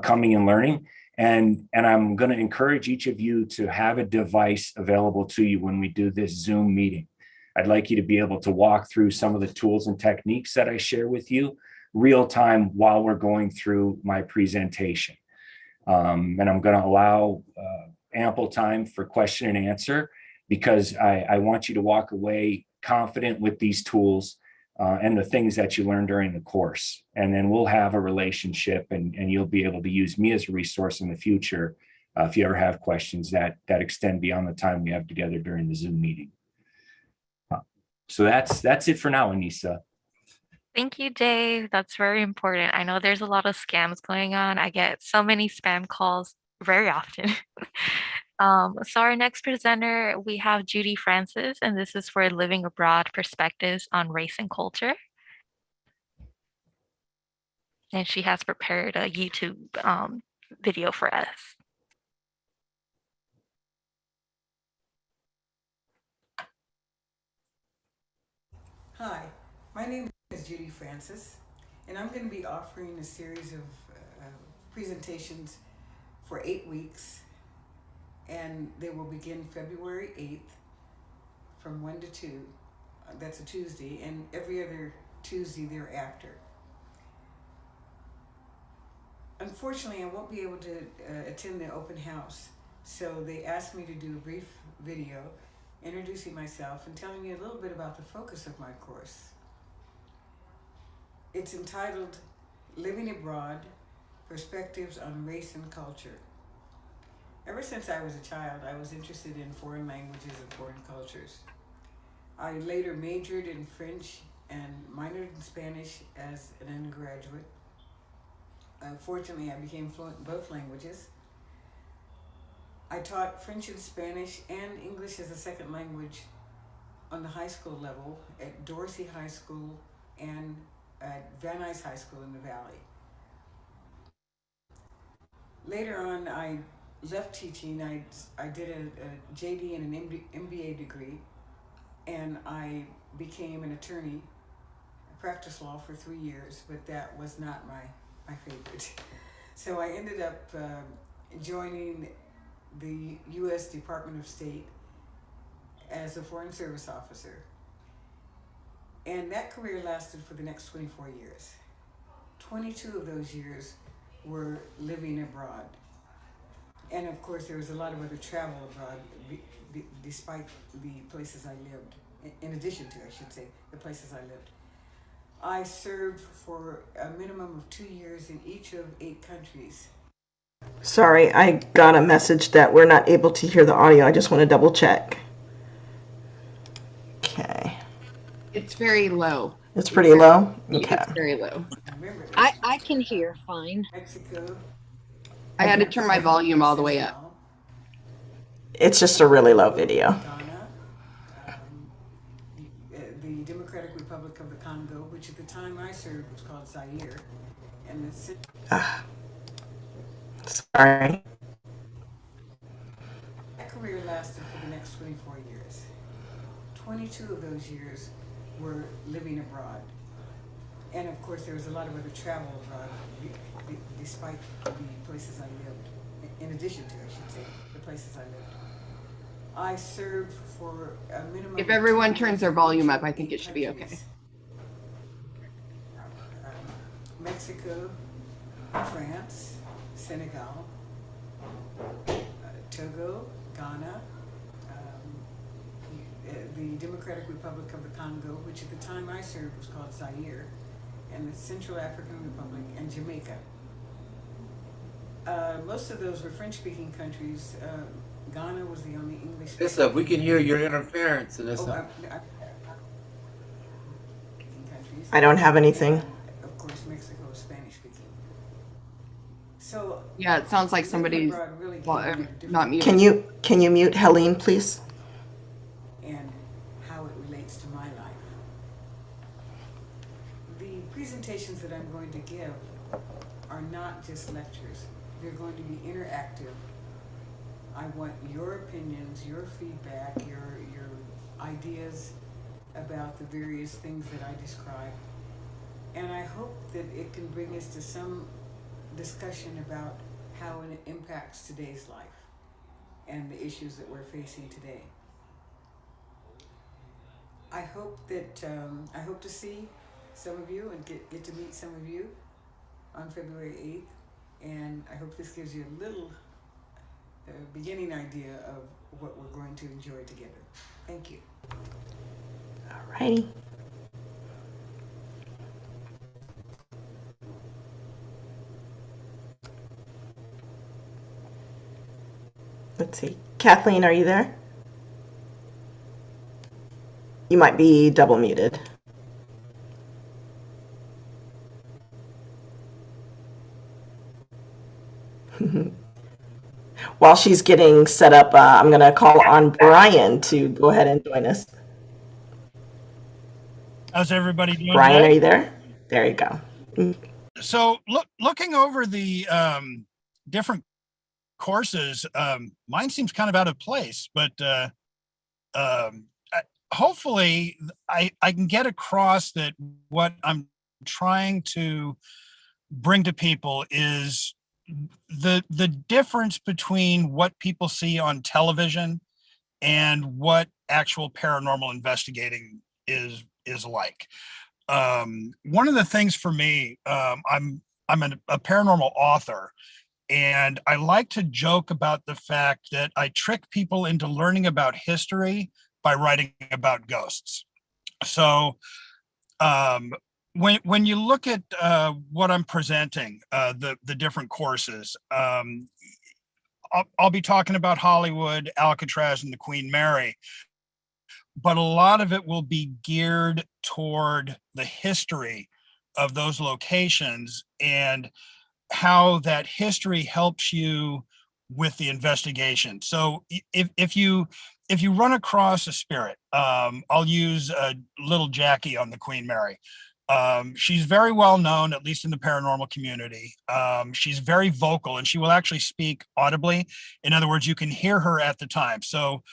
S10: coming and learning. And I'm going to encourage each of you to have a device available to you when we do this Zoom meeting. I'd like you to be able to walk through some of the tools and techniques that I share with you real time while we're going through my presentation. And I'm going to allow ample time for question and answer because I want you to walk away confident with these tools and the things that you learn during the course. And then we'll have a relationship and you'll be able to use me as a resource in the future if you ever have questions that extend beyond the time we have together during the Zoom meeting. So that's it for now, Anissa.
S2: Thank you, Dave. That's very important. I know there's a lot of scams going on. I get so many spam calls very often. So our next presenter, we have Judy Francis, and this is for Living Abroad Perspectives on Race and Culture. And she has prepared a YouTube video for us.
S12: Hi, my name is Judy Francis, and I'm going to be offering a series of presentations for 8 weeks, and they will begin February 8th from 1 to 2. That's a Tuesday, and every other Tuesday thereafter. Unfortunately, I won't be able to attend the open house, so they asked me to do a brief video introducing myself and telling you a little bit about the focus of my course. It's entitled Living Abroad, Perspectives on Race and Culture. Ever since I was a child, I was interested in foreign languages and foreign cultures. I later majored in French and minored in Spanish as an undergraduate. Fortunately, I became fluent in both languages. I taught French and Spanish and English as a second language on the high school level at Dorsey High School and at Van Nuys High School in the Valley. Later on, I left teaching. I did a JD and an MBA degree, and I became an attorney. I practiced law for 3 years, but that was not my favorite. So I ended up joining the U.S. Department of State as a Foreign Service Officer. And that career lasted for the next 24 years. 22 of those years were living abroad. And of course, there was a lot of other travel abroad, despite the places I lived, in addition to, I should say, the places I lived. I served for a minimum of 2 years in each of 8 countries.
S1: Sorry, I got a message that we're not able to hear the audio. I just want to double check. Okay.
S4: It's very low.
S1: It's pretty low? Okay.
S4: It's very low.
S13: I can hear fine.
S12: Mexico.
S4: I had to turn my volume all the way up.
S1: It's just a really low video.
S12: Ghana, the Democratic Republic of the Congo, which at the time I served was called Zaire, and the
S1: Sorry.
S12: That career lasted for the next 24 years. 22 of those years were living abroad. And of course, there was a lot of other travel abroad, despite the places I lived, in addition to, I should say, the places I lived. I served for a minimum.
S4: If
S12: of
S4: everyone
S12: 2
S4: turns
S12: years
S4: their
S12: in
S4: volume
S12: each
S4: up, I
S12: of
S4: think
S12: 8
S4: it should be okay.
S12: countries. Mexico, France, Senegal, Togo, Ghana, the Democratic Republic of the Congo, which at the time I served was called Zaire, and the Central African Republic, and Jamaica. Most of those were French-speaking countries. Ghana was the only English.
S14: Listen, we can hear your interference in this.
S1: I don't have anything.
S12: And of course, Mexico is Spanish-speaking. So
S4: Yeah, it sounds like somebody's
S12: really
S4: not muted.
S1: Can you mute Helene, please?
S12: And how it relates to my life. The presentations that I'm going to give are not just lectures. They're going to be interactive. I want your opinions, your feedback, your ideas about the various things that I describe. And I hope that it can bring us to some discussion about how it impacts today's life and the issues that we're facing today. I hope that I hope to see some of you and get to meet some of you on February 8th, and I hope this gives you a little beginning idea of what we're going to enjoy together. Thank you.
S1: All righty. Let's see. Kathleen, are you there? You might be double muted. While she's getting set up, I'm going to call on Brian to go ahead and join us.
S15: How's everybody doing?
S1: Brian,
S15: today?
S1: are you there? There you go.
S15: So looking over the different courses, mine seems kind of out of place, but hopefully I can get across that what I'm trying to bring to people is the difference between what people see on television and what actual paranormal investigating is like. One of the things for me, I'm a paranormal author, and I like to joke about the fact that I trick people into learning about history by writing about ghosts. So when you look at what I'm presenting, the different courses, I'll be talking about Hollywood, Alcatraz, and the Queen Mary, but a lot of it will be geared toward the history of those locations and how that history helps you with the investigation. So if you run across a spirit, I'll use little Jackie on the Queen Mary. She's very well known, at least in the paranormal community. She's very vocal, and she will actually speak audibly. In other words, you can hear her at the time. So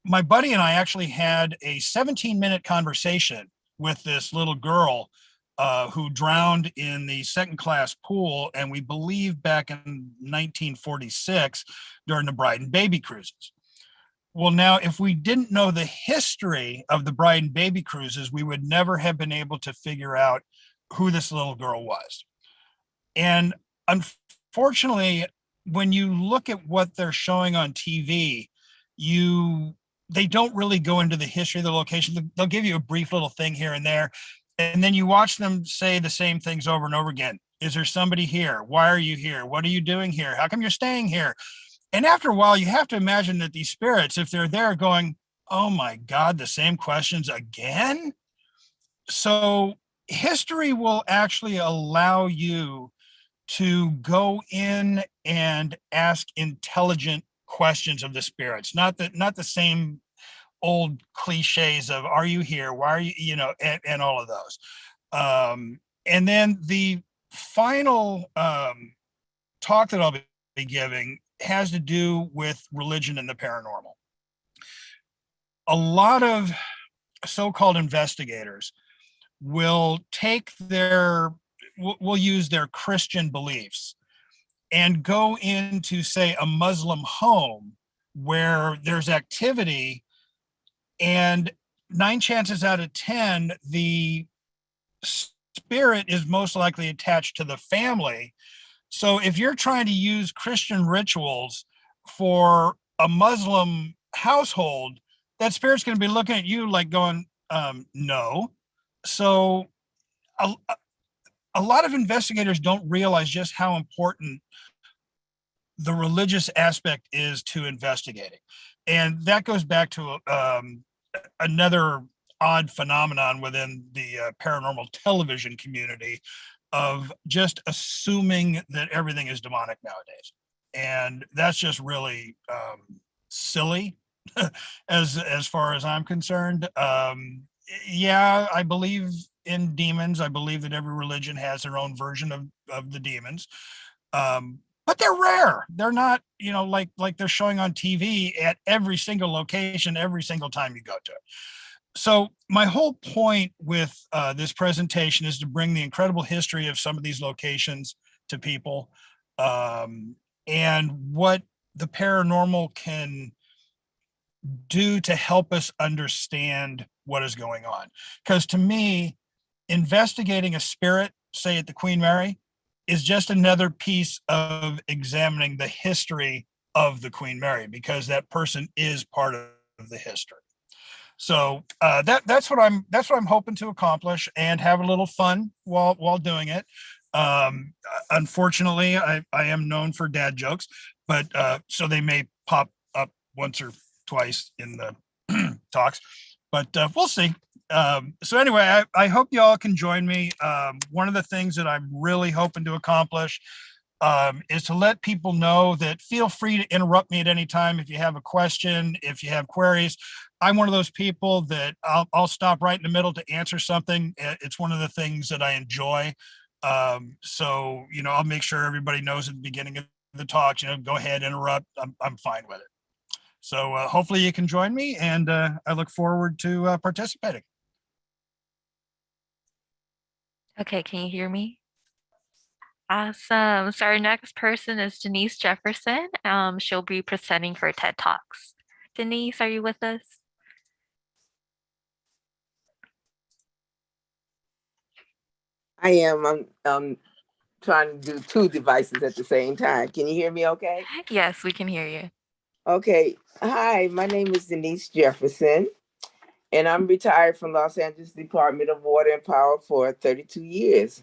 S15: my buddy and I actually had a 17-minute conversation with this little girl who drowned in the second-class pool, and we believe back in 1946 during the Bride and Baby cruises. Well, now, if we didn't know the history of the Bride and Baby cruises, we would never have been able to figure out who this little girl was. And unfortunately, when you look at what they're showing on TV, they don't really go into the history of the location. They'll give you a brief little thing here and there, and then you watch them say the same things over and over again. Is there somebody here? Why are you here? What are you doing here? How come you're staying here? And after a while, you have to imagine that these spirits, if they're there, going, oh my God, the same questions again? So history will actually allow you to go in and ask intelligent questions of the spirits, not the same old cliches of, are you here? Why are you, and all of those. And then the final talk that I'll be giving has to do with religion and the paranormal. A lot of so-called investigators will take their we'll use their Christian beliefs and go into, say, a Muslim home where there's activity, and 9 chances out of 10, the spirit is most likely attached to the family. So if you're trying to use Christian rituals for a Muslim household, that spirit's going to be looking at you like going, no. So a lot of investigators don't realize just how important the religious aspect is to investigating. And that goes back to another odd phenomenon within the paranormal television community of just assuming that everything is demonic nowadays. And that's just really silly as far as I'm concerned. Yeah, I believe in demons. I believe that every religion has their own version of the demons. But they're rare. They're not, like they're showing on TV at every single location, every single time you go to it. So my whole point with this presentation is to bring the incredible history of some of these locations to people, and what the paranormal can do to help us understand what is going on. Because to me, investigating a spirit, say at the Queen Mary, is just another piece of examining the history of the Queen Mary, because that person is part of the history. So that's what I'm hoping to accomplish, and have a little fun while doing it. Unfortunately, I am known for dad jokes, but so they may pop up once or twice in the talks, but we'll see. So anyway, I hope you all can join me. One of the things that I'm really hoping to accomplish is to let people know that feel free to interrupt me at any time if you have a question, if you have queries. I'm one of those people that I'll stop right in the middle to answer something. It's one of the things that I enjoy. So, I'll make sure everybody knows at the beginning of the talk, go ahead, interrupt. I'm fine with it. So hopefully you can join me, and I look forward to participating.
S2: Okay, can you hear me? Awesome. So our next person is Denise Jefferson. She'll be presenting for TED Talks. Denise, are you with us?
S16: I am. I'm trying to do 2 devices at the same time. Can you hear me okay?
S2: Yes, we can hear you.
S16: Okay. Hi, my name is Denise Jefferson, and I'm retired from Los Angeles Department of Water and Power for 32 years.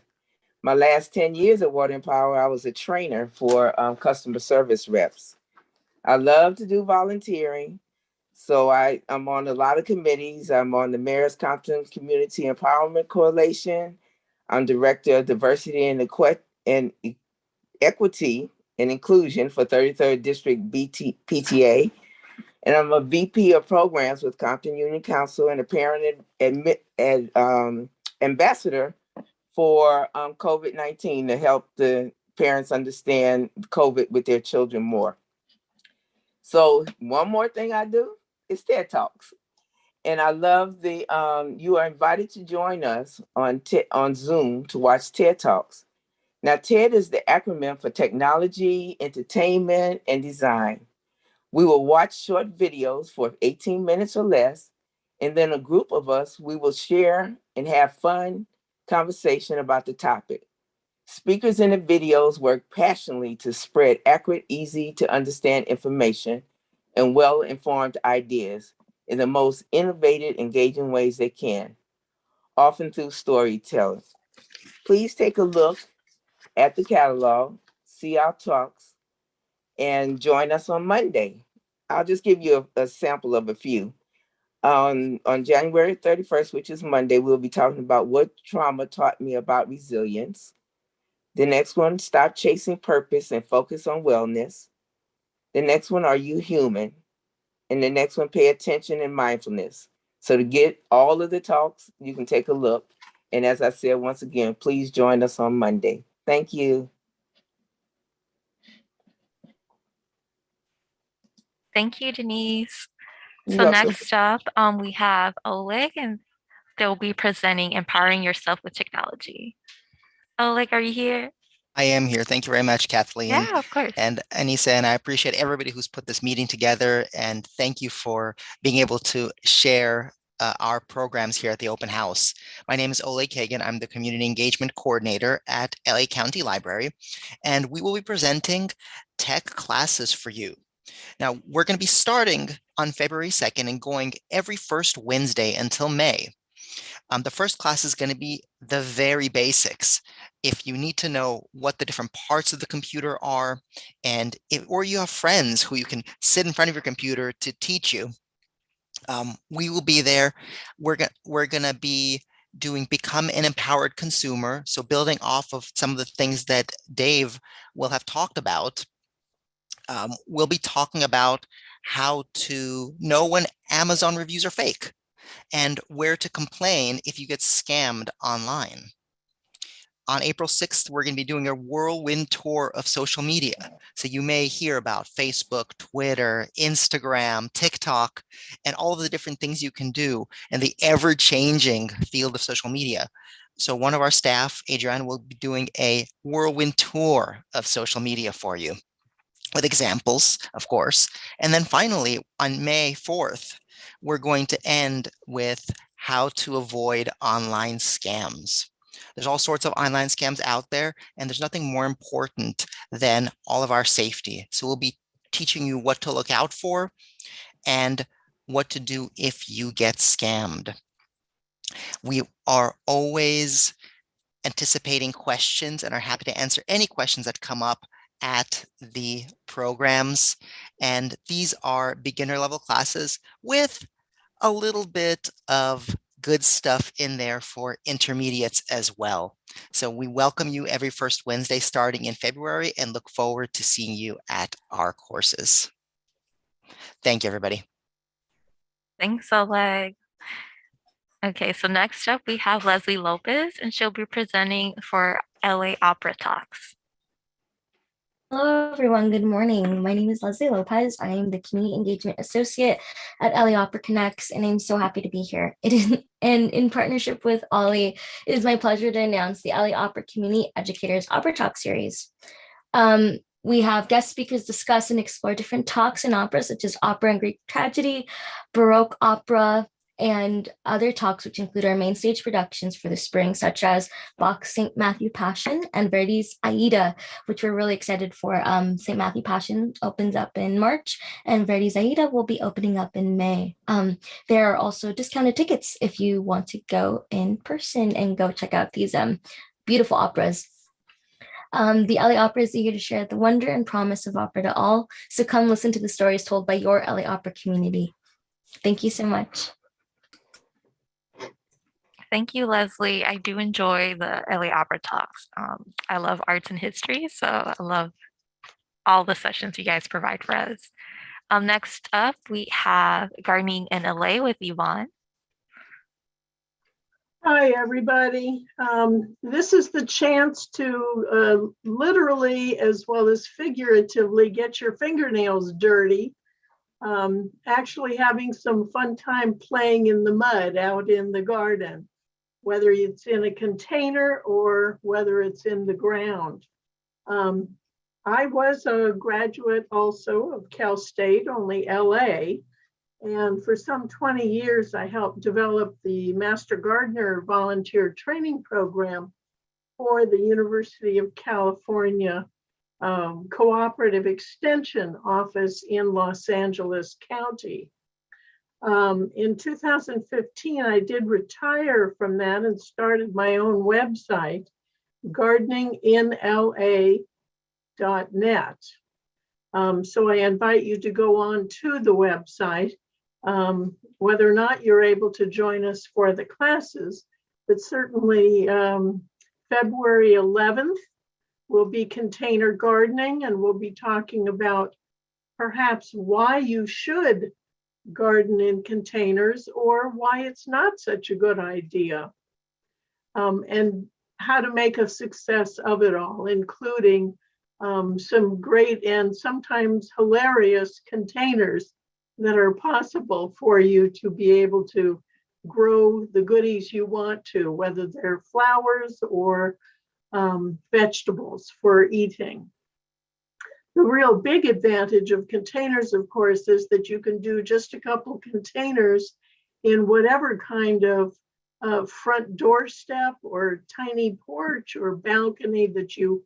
S16: My last 10 years at Water and Power, I was a trainer for customer service reps. I love to do volunteering. So I'm on a lot of committees. I'm on the Mayor's Compton Community Empowerment Coalition. I'm Director of Diversity and Equity and Inclusion for 33rd District PTA. And I'm a VP of Programs with Compton Union Council and a parent ambassador for COVID-19 to help the parents understand COVID with their children more. So one more thing I do is TED Talks. And I love you are invited to join us on Zoom to watch TED Talks. Now, TED is the acronym for Technology, Entertainment, and Design. We will watch short videos for 18 minutes or less, and then a group of us, we will share and have fun conversation about the topic. Speakers in the videos work passionately to spread accurate, easy to understand information and well-informed ideas in the most innovative, engaging ways they can, often through storytelling. Please take a look at the catalog, see our talks, and join us on Monday. I'll just give you a sample of a few. On January 31st, which is Monday, we'll be talking about what trauma taught me about resilience. The next one, stop chasing purpose and focus on wellness. The next one, are you human? And the next one, pay attention and mindfulness. So to get all of the talks, you can take a look. And as I said, once again, please join us on Monday. Thank you.
S2: Thank you, Denise.
S16: You're
S2: So
S16: welcome.
S2: next up, we have Oleg, and they'll be presenting Empowering Yourself with Technology. Oleg, are you here?
S17: I am here. Thank you very much, Kathleen.
S2: Yeah, of course.
S17: And Anissa, and I appreciate everybody who's put this meeting together. And thank you for being able to share our programs here at the open house. My name is Oleg Kagan. I'm the Community Engagement Coordinator at LA County Library, and we will be presenting tech classes for you. Now, we're going to be starting on February 2nd and going every first Wednesday until May. The first class is going to be the very basics. If you need to know what the different parts of the computer are, or you have friends who you can sit in front of your computer to teach you, we will be there. We're going to be doing Become an Empowered Consumer. So building off of some of the things that Dave will have talked about, we'll be talking about how to know when Amazon reviews are fake and where to complain if you get scammed online. On April 6th, we're going to be doing a whirlwind tour of social media. So you may hear about Facebook, Twitter, Instagram, TikTok, and all of the different things you can do in the ever-changing field of social media. So one of our staff, Adrienne, will be doing a whirlwind tour of social media for you with examples, of course. And then finally, on May 4th, we're going to end with how to avoid online scams. There's all sorts of online scams out there, and there's nothing more important than all of our safety. So we'll be teaching you what to look out for and what to do if you get scammed. We are always anticipating questions and are happy to answer any questions that come up at the programs. And these are beginner level classes with a little bit of good stuff in there for intermediates as well. So we welcome you every first Wednesday starting in February and look forward to seeing you at our courses. Thank you, everybody.
S2: Thanks, Oleg. Okay, so next up we have Leslie Lopez, and she'll be presenting for LA Opera Talks.
S18: Hello, everyone. Good morning. My name is Leslie Lopez. I am the Community Engagement Associate at LA Opera Connects, and I'm so happy to be here. And in partnership with Ollie, it is my pleasure to announce the LA Opera Community Educators Opera Talk series. We have guest speakers discuss and explore different talks and operas, such as opera and Greek tragedy, Baroque opera, and other talks, which include our main stage productions for the spring, such as Bach's St. Matthew Passion and Verdi's Aida, which we're really excited for. St. Matthew Passion opens up in March, and Verdi's Aida will be opening up in May. There are also discounted tickets if you want to go in person and go check out these beautiful operas. The LA Opera is eager to share the wonder and promise of opera to all, so come listen to the stories told by your LA Opera community. Thank you so much.
S2: Thank you, Leslie. I do enjoy the LA Opera Talks. I love arts and history, so I love all the sessions you guys provide for us. Next up, we have Gardening in LA with Yvonne.
S19: Hi, everybody. This is the chance to literally as well as figuratively get your fingernails dirty. Actually having some fun time playing in the mud out in the garden, whether it's in a container or whether it's in the ground. I was a graduate also of Cal State, only LA, and for some 20 years I helped develop the Master Gardener Volunteer Training Program for the University of California Cooperative Extension Office in Los Angeles County. In 2015, I did retire from that and started my own website, gardeninginla.net. So I invite you to go on to the website, whether or not you're able to join us for the classes, but certainly February 11th will be container gardening, and we'll be talking about perhaps why you should garden in containers or why it's not such a good idea, and how to make a success of it all, including some great and sometimes hilarious containers that are possible for you to be able to grow the goodies you want to, whether they're flowers or vegetables for eating. The real big advantage of containers, of course, is that you can do just a couple containers in whatever kind of front doorstep or tiny porch or balcony that you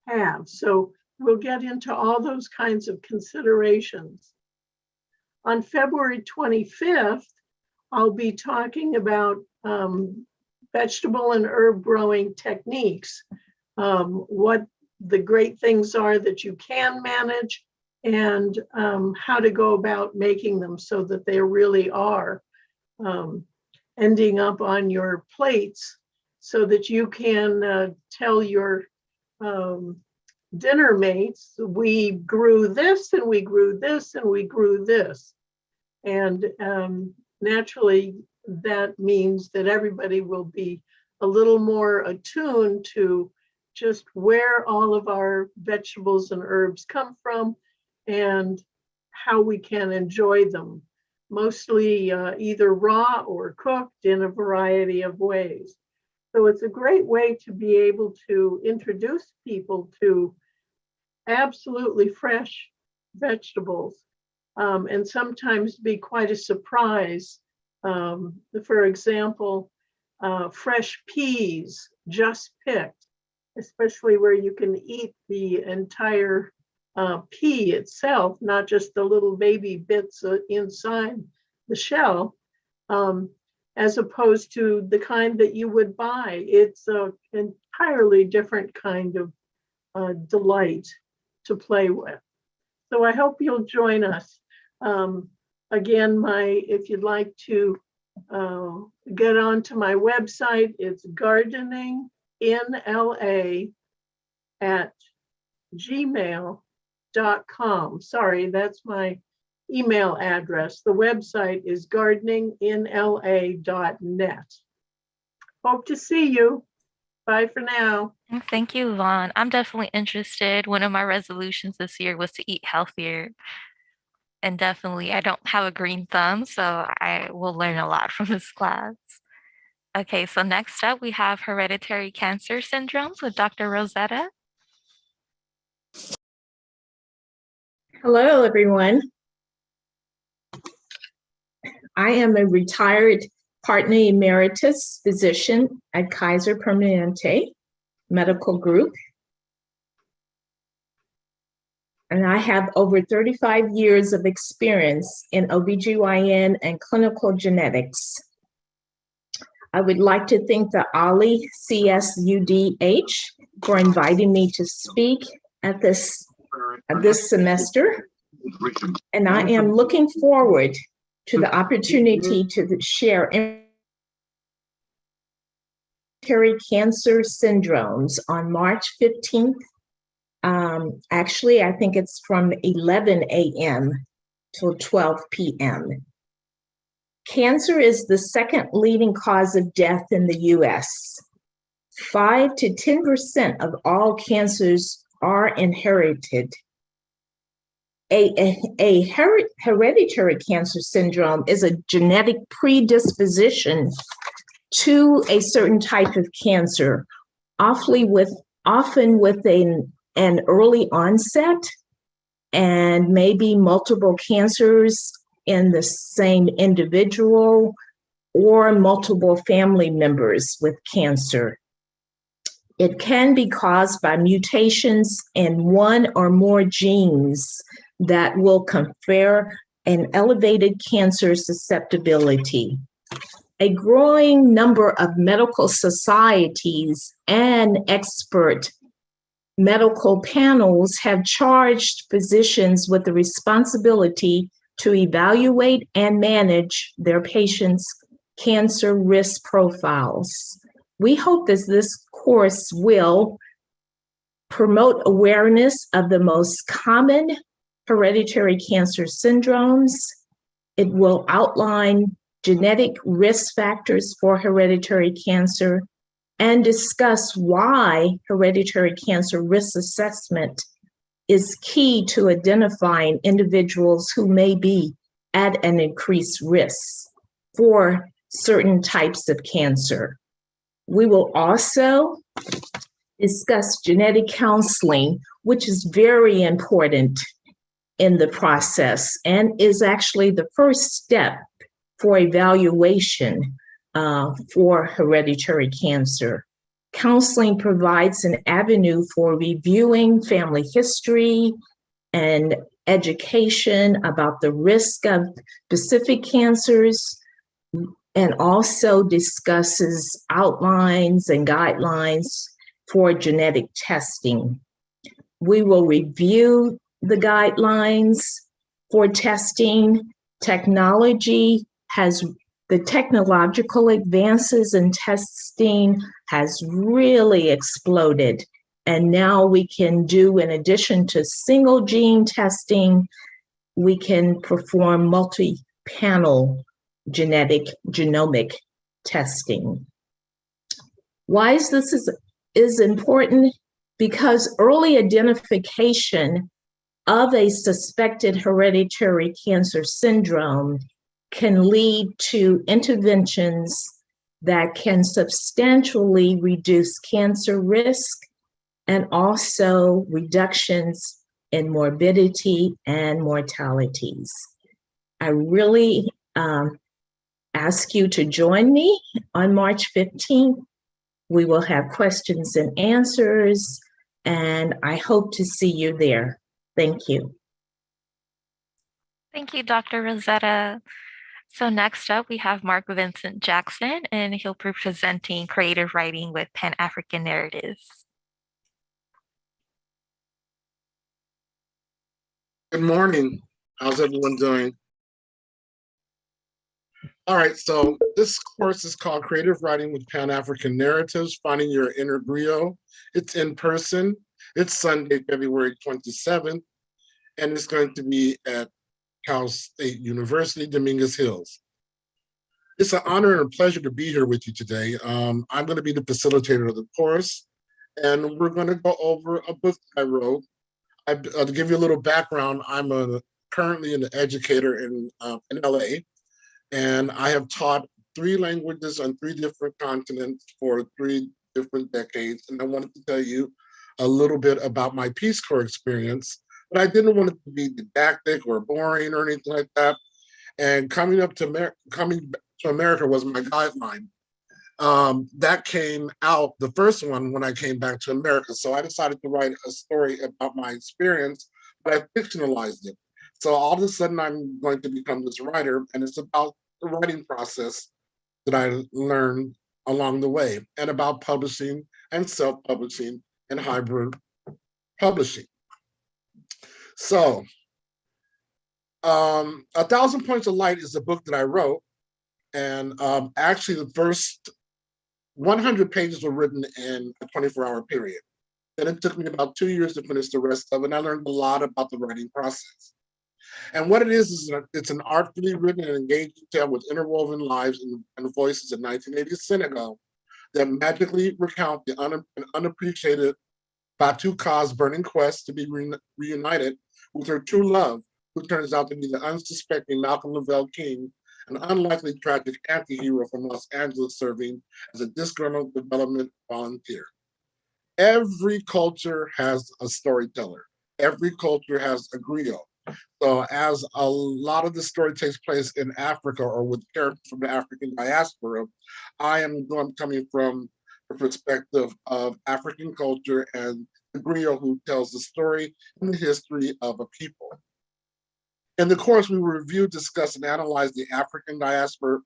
S19: have. So we'll get into all those kinds of considerations. On February 25th, I'll be talking about vegetable and herb growing techniques, what the great things are that you can manage, and how to go about making them so that they really are ending up on your plates so that you can tell your dinner mates, we grew this and we grew this and we grew this. And naturally, that means that everybody will be a little more attuned to just where all of our vegetables and herbs come from and how we can enjoy them, mostly either raw or cooked in a variety of ways. So it's a great way to be able to introduce people to absolutely fresh vegetables, and sometimes be quite a surprise. For example, fresh peas just picked, especially where you can eat the entire pea itself, not just the little baby bits inside the shell, as opposed to the kind that you would buy. It's an entirely different kind of delight to play with. So I hope you'll join us. Again, if you'd like to get onto my website, it's gardeninginla@gmail.com. Sorry, that's my email address. The website is gardeninginla.net. Hope to see you. Bye for now.
S2: Thank you, Vaughn. I'm definitely interested. One of my resolutions this year was to eat healthier. And definitely, I don't have a green thumb, so I will learn a lot from this class. Okay, so next up, we have hereditary cancer syndromes with Dr. Rosetta.
S20: Hello, everyone. I am a retired partner emeritus physician at Kaiser Permanente Medical Group. And I have over 35 years of experience in OBGYN and clinical genetics. I would like to thank the OLLI CSUDH for inviting me to speak at this semester. And I am looking forward to the opportunity to share hereditary cancer syndromes on March 15th. Actually, I think it's from 11 a.m. till 12 p.m. Cancer is the second leading cause of death in the U.S. 5 to 10% of all cancers are inherited. A hereditary cancer syndrome is a genetic predisposition to a certain type of cancer, often with an early onset and maybe multiple cancers in the same individual or multiple family members with cancer. It can be caused by mutations in one or more genes that will confer an elevated cancer susceptibility. A growing number of medical societies and expert medical panels have charged physicians with the responsibility to evaluate and manage their patients' cancer risk profiles. We hope that this course will promote awareness of the most common hereditary cancer syndromes. It will outline genetic risk factors for hereditary cancer and discuss why hereditary cancer risk assessment is key to identifying individuals who may be at an increased risk for certain types of cancer. We will also discuss genetic counseling, which is very important in the process and is actually the first step for evaluation for hereditary cancer. Counseling provides an avenue for reviewing family history and education about the risk of specific cancers, and also discusses outlines and guidelines for genetic testing. We will review the guidelines for testing. The technological advances in testing has really exploded. And now we can do, in addition to single gene testing, we can perform multi-panel genomic testing. Why is this is important? Because early identification of a suspected hereditary cancer syndrome can lead to interventions that can substantially reduce cancer risk and also reductions in morbidity and mortalities. I really ask you to join me on March 15th. We will have questions and answers, and I hope to see you there. Thank you.
S2: Thank you, Dr. Rosetta. So next up, we have Mark Vincent Jackson, and he'll be presenting creative writing with Pan-African narratives.
S14: Good morning. How's everyone doing? All right, so this course is called Creative Writing with Pan-African Narratives, Finding Your Inner Griot. It's in person. It's Sunday, February 27th, and it's going to be at Cal State University, Dominguez Hills. It's an honor and a pleasure to be here with you today. I'm going to be the facilitator of the course, and we're going to go over a book I wrote. To give you a little background, I'm currently an educator in LA, and I have taught 3 languages on 3 different continents for 3 different decades. And I wanted to tell you a little bit about my Peace Corps experience, but I didn't want it to be didactic or boring or anything like that. And coming to America was my guideline. That came out, the first one, when I came back to America. So I decided to write a story about my experience, but I fictionalized it. So all of a sudden I'm going to become this writer, and it's about the writing process that I learned along the way, and about publishing and self-publishing and hybrid publishing. So 1,000 Points of Light is a book that I wrote, and actually the first 100 pages were written in a 24-hour period. Then it took me about 2 years to finish the rest of it, and I learned a lot about the writing process. And what it is it's an artfully written and engaging tale with interwoven lives and voices in 1980s Senegal that magically recount the unappreciated Batu Ka's burning quest to be reunited with her true love, who turns out to be the unsuspecting Malcolm Lavelle King, an unlikely tragic anti-hero from Los Angeles serving as a disgruntled development volunteer. Every culture has a storyteller. Every culture has a griot. So as a lot of the story takes place in Africa or with characters from the African diaspora, I am coming from the perspective of African culture and the griot who tells the story and the history of a people. In the course, we will review, discuss, and analyze the African diaspora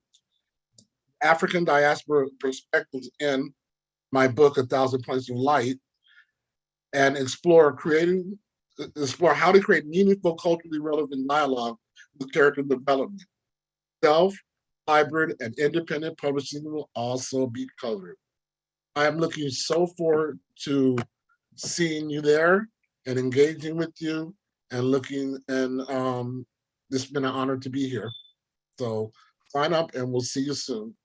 S14: perspectives in my book, 1,000 Points of Light, and explore how to create meaningful, culturally relevant dialogue with character development. Self, hybrid, and independent publishing will also be covered. I am looking so forward to seeing you there and engaging with you and it's been an honor to be here. So sign up and we'll see you soon.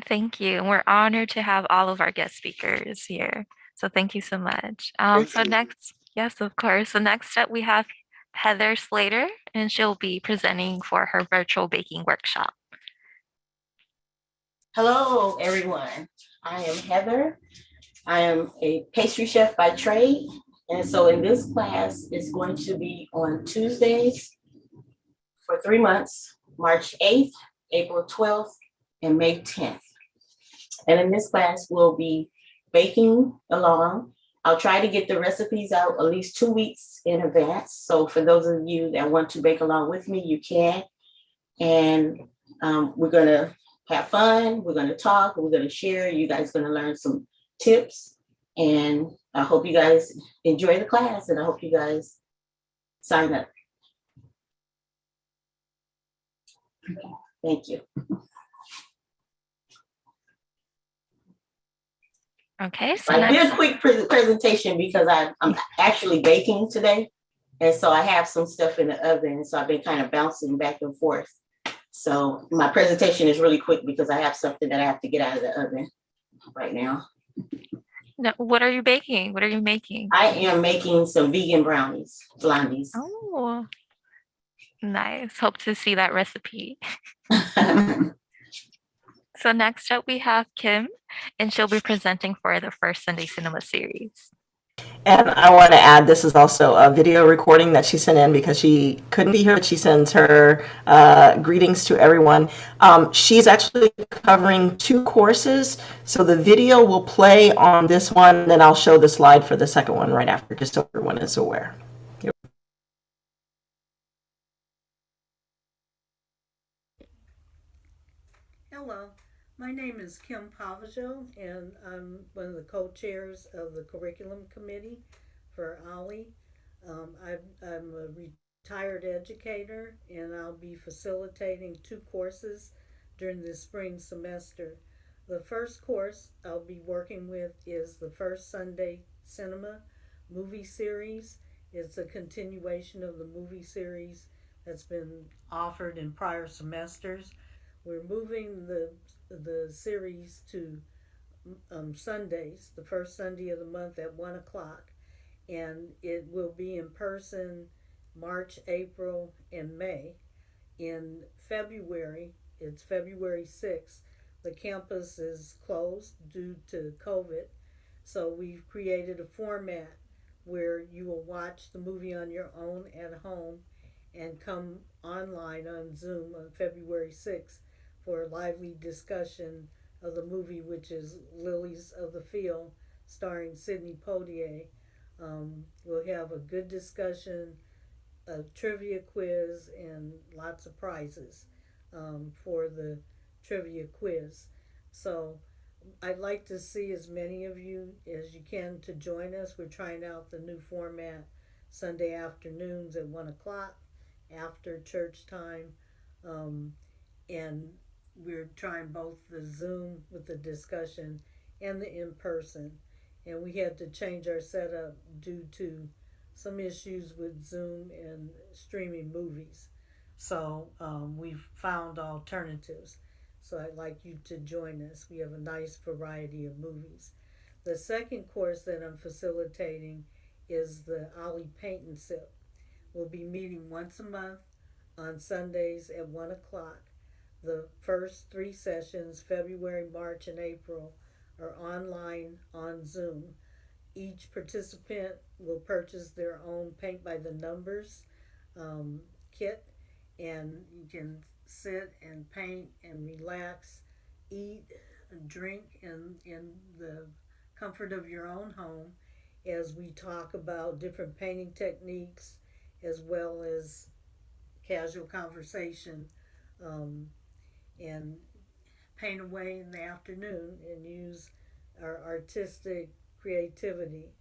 S2: Thank you. And we're honored to have all of our guest speakers here. So thank you so much. Next, yes, of course. So next up, we have Heather Slater, and she'll be presenting for her virtual baking workshop.
S21: Hello, everyone. I am Heather, I am a pastry chef by trade. And so in this class, it's going to be on Tuesdays for 3 months, March 8th, April 12th, and May 10th. And in this class, we'll be baking along. I'll try to get the recipes out at least 2 weeks in advance. So for those of you that want to bake along with me, you can. And we're gonna have fun, we're gonna talk, we're gonna share. You guys are gonna learn some tips. And I hope you guys enjoy the class, and I hope you guys sign up. Thank you.
S2: Okay, so
S21: I did
S2: next,
S21: a quick presentation because I'm actually baking today. And so I have some stuff in the oven. So I've been kind of bouncing back and forth. So my presentation is really quick because I have something that I have to get out of the oven right now.
S2: no, what are you baking? What are you making?
S21: I am making some vegan brownies, blondies.
S2: Oh, nice. Hope to see that recipe. So next up, we have Kim, and she'll be presenting for the First Sunday Cinema series.
S1: And I want to add, this is also a video recording that she sent in because she couldn't be here, but she sends her greetings to everyone. She's actually covering 2 courses. So the video will play on this one, then I'll show the slide for the second one right after, just so everyone is aware.
S22: Hello, my name is Kim Pavajo, and I'm one of the co-chairs of the curriculum committee for OLLI. I'm a retired educator, and I'll be facilitating 2 courses during the spring semester. The first course I'll be working with is the First Sunday Cinema movie series. It's a continuation of the movie series that's been offered in prior semesters. We're moving the series to Sundays, the first Sunday of the month at 1 o'clock. And it will be in person March, April, and May. In February, it's February 6th, the campus is closed due to COVID. So we've created a format where you will watch the movie on your own at home and come online on Zoom on February 6th for a lively discussion of the movie, which is Lilies of the Field, starring Sidney Poitier. We'll have a good discussion, a trivia quiz, and lots of prizes for the trivia quiz. So I'd like to see as many of you as you can to join us. We're trying out the new format, Sunday afternoons at 1 o'clock after church time. And we're trying both the Zoom with the discussion and the in-person. And we had to change our setup due to some issues with Zoom and streaming movies. So we've found alternatives. So I'd like you to join us. We have a nice variety of movies. The second course that I'm facilitating is the OLLI Paint and Sip. We'll be meeting once a month on Sundays at 1 o'clock. The first 3 sessions, February, March, and April, are online on Zoom. Each participant will purchase their own paint by the numbers kit, and you can sit and paint and relax, eat, drink in the comfort of your own home as we talk about different painting techniques as well as casual conversation, and paint away in the afternoon and use our artistic creativity.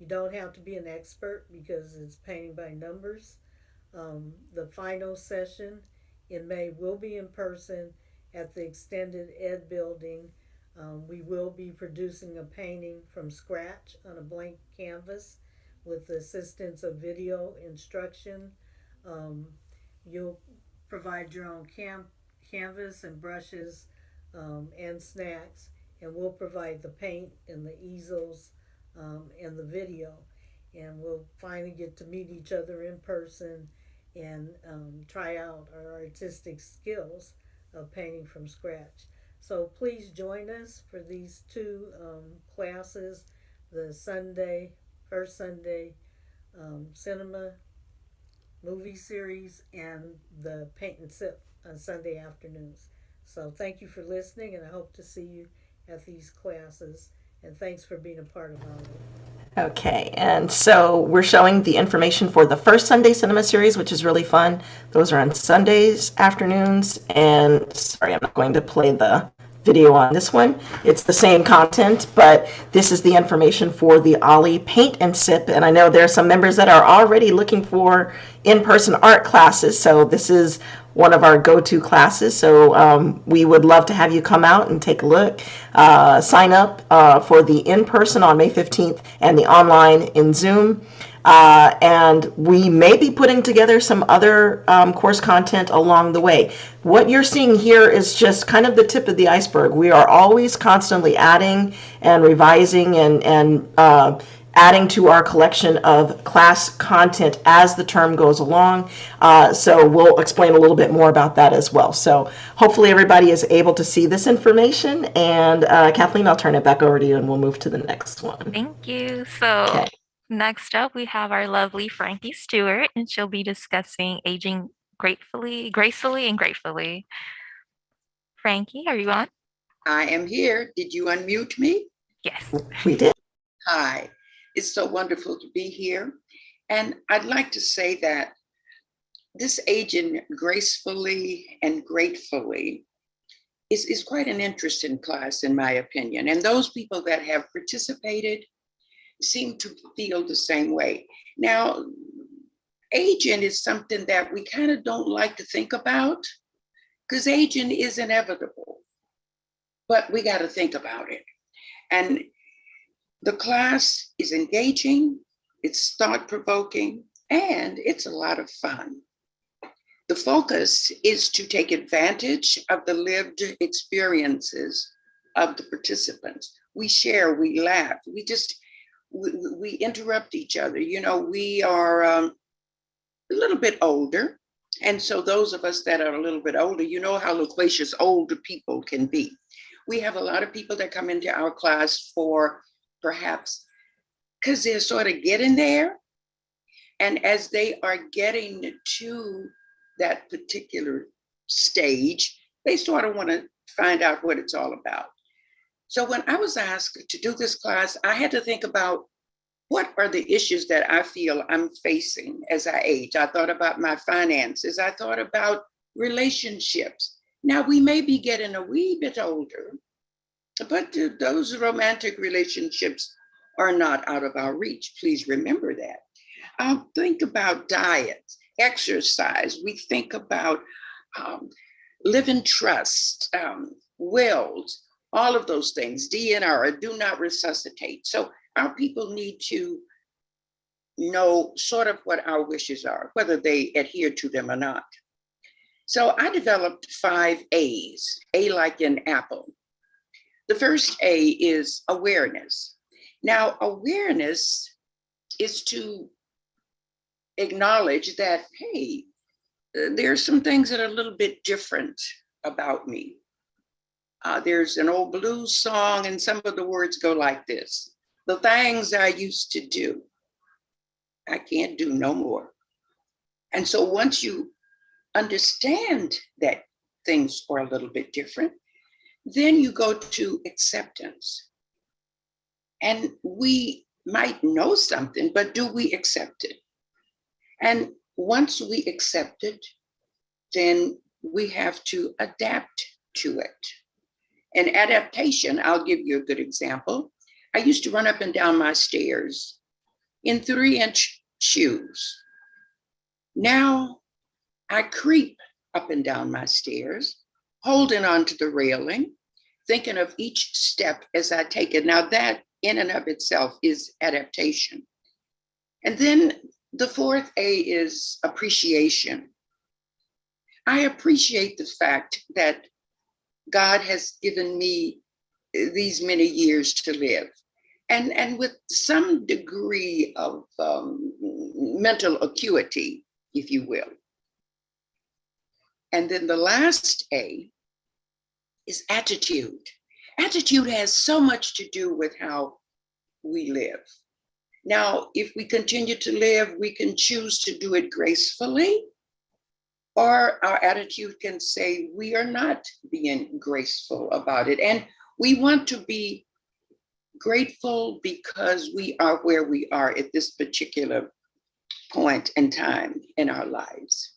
S22: You don't have to be an expert because it's painting by numbers. The final session in May will be in person at the Extended Ed building. We will be producing a painting from scratch on a blank canvas with the assistance of video instruction. You'll provide your own canvas and brushes and snacks, and we'll provide the paint and the easels and the video. And we'll finally get to meet each other in person and try out our artistic skills of painting from scratch. So please join us for these two classes, the first Sunday cinema movie series, and the paint and sip on Sunday afternoons. So thank you for listening, and I hope to see you at these classes. And thanks for being a part of OLLI.
S1: Okay, and so we're showing the information for the first Sunday cinema series, which is really fun. Those are on Sundays afternoons, and sorry, I'm not going to play the video on this one. It's the same content, but this is the information for the OLLI Paint and Sip, and I know there are some members that are already looking for in-person art classes, so this is one of our go-to classes. So we would love to have you come out and take a look. Sign up for the in-person on May 15th and the online in Zoom. And we may be putting together some other course content along the way. What you're seeing here is just kind of the tip of the iceberg. We are always constantly adding and revising and adding to our collection of class content as the term goes along. So we'll explain a little bit more about that as well. So hopefully everybody is able to see this information. And Kathleen, I'll turn it back over to you and we'll move to the next one.
S2: Thank you. So next up, we have our lovely Frankie Stewart, and she'll be discussing aging gracefully, and gratefully. Frankie, are you on?
S6: I am here. Did you unmute me?
S2: Yes.
S1: We did.
S6: Hi. It's so wonderful to be here. And I'd like to say that this aging gracefully and gratefully is quite an interesting class, in my opinion. And those people that have participated seem to feel the same way. Now, aging is something that we kind of don't like to think about because aging is inevitable, but we got to think about it. And the class is engaging, it's thought-provoking, and it's a lot of fun. The focus is to take advantage of the lived experiences of the participants. We share, we laugh, we interrupt each other. You know, we are a little bit older. And so those of us that are a little bit older, you know how loquacious older people can be. We have a lot of people that come into our class for perhaps because they're sort of getting there. And as they are getting to that particular stage, they sort of want to find out what it's all about. So when I was asked to do this class, I had to think about what are the issues that I feel I'm facing as I age. I thought about my finances. I thought about relationships. Now we may be getting a wee bit older, but those romantic relationships are not out of our reach. Please remember that. I'll think about diet, exercise. We think about living trust, wills, all of those things, DNR, do not resuscitate. So our people need to know sort of what our wishes are, whether they adhere to them or not. So I developed 5 A's, A like in apple. The first A is awareness. Now, awareness is to acknowledge that, hey, there are some things that are a little bit different about me. There's an old blues song, and some of the words go like this: the things I used to do, I can't do no more. And so once you understand that things are a little bit different, then you go to acceptance. And we might know something, but do we accept it? And once we accept it, then we have to adapt to it. And adaptation, I'll give you a good example. I used to run up and down my stairs in 3-inch shoes. Now I creep up and down my stairs, holding onto the railing, thinking of each step as I take it. Now that in and of itself is adaptation. And then the 4th A is appreciation. I appreciate the fact that God has given me these many years to live. And with some degree of mental acuity, if you will. And then the last A is attitude. Attitude has so much to do with how we live. Now, if we continue to live, we can choose to do it gracefully, or our attitude can say we are not being graceful about it. And we want to be grateful because we are where we are at this particular point in time in our lives.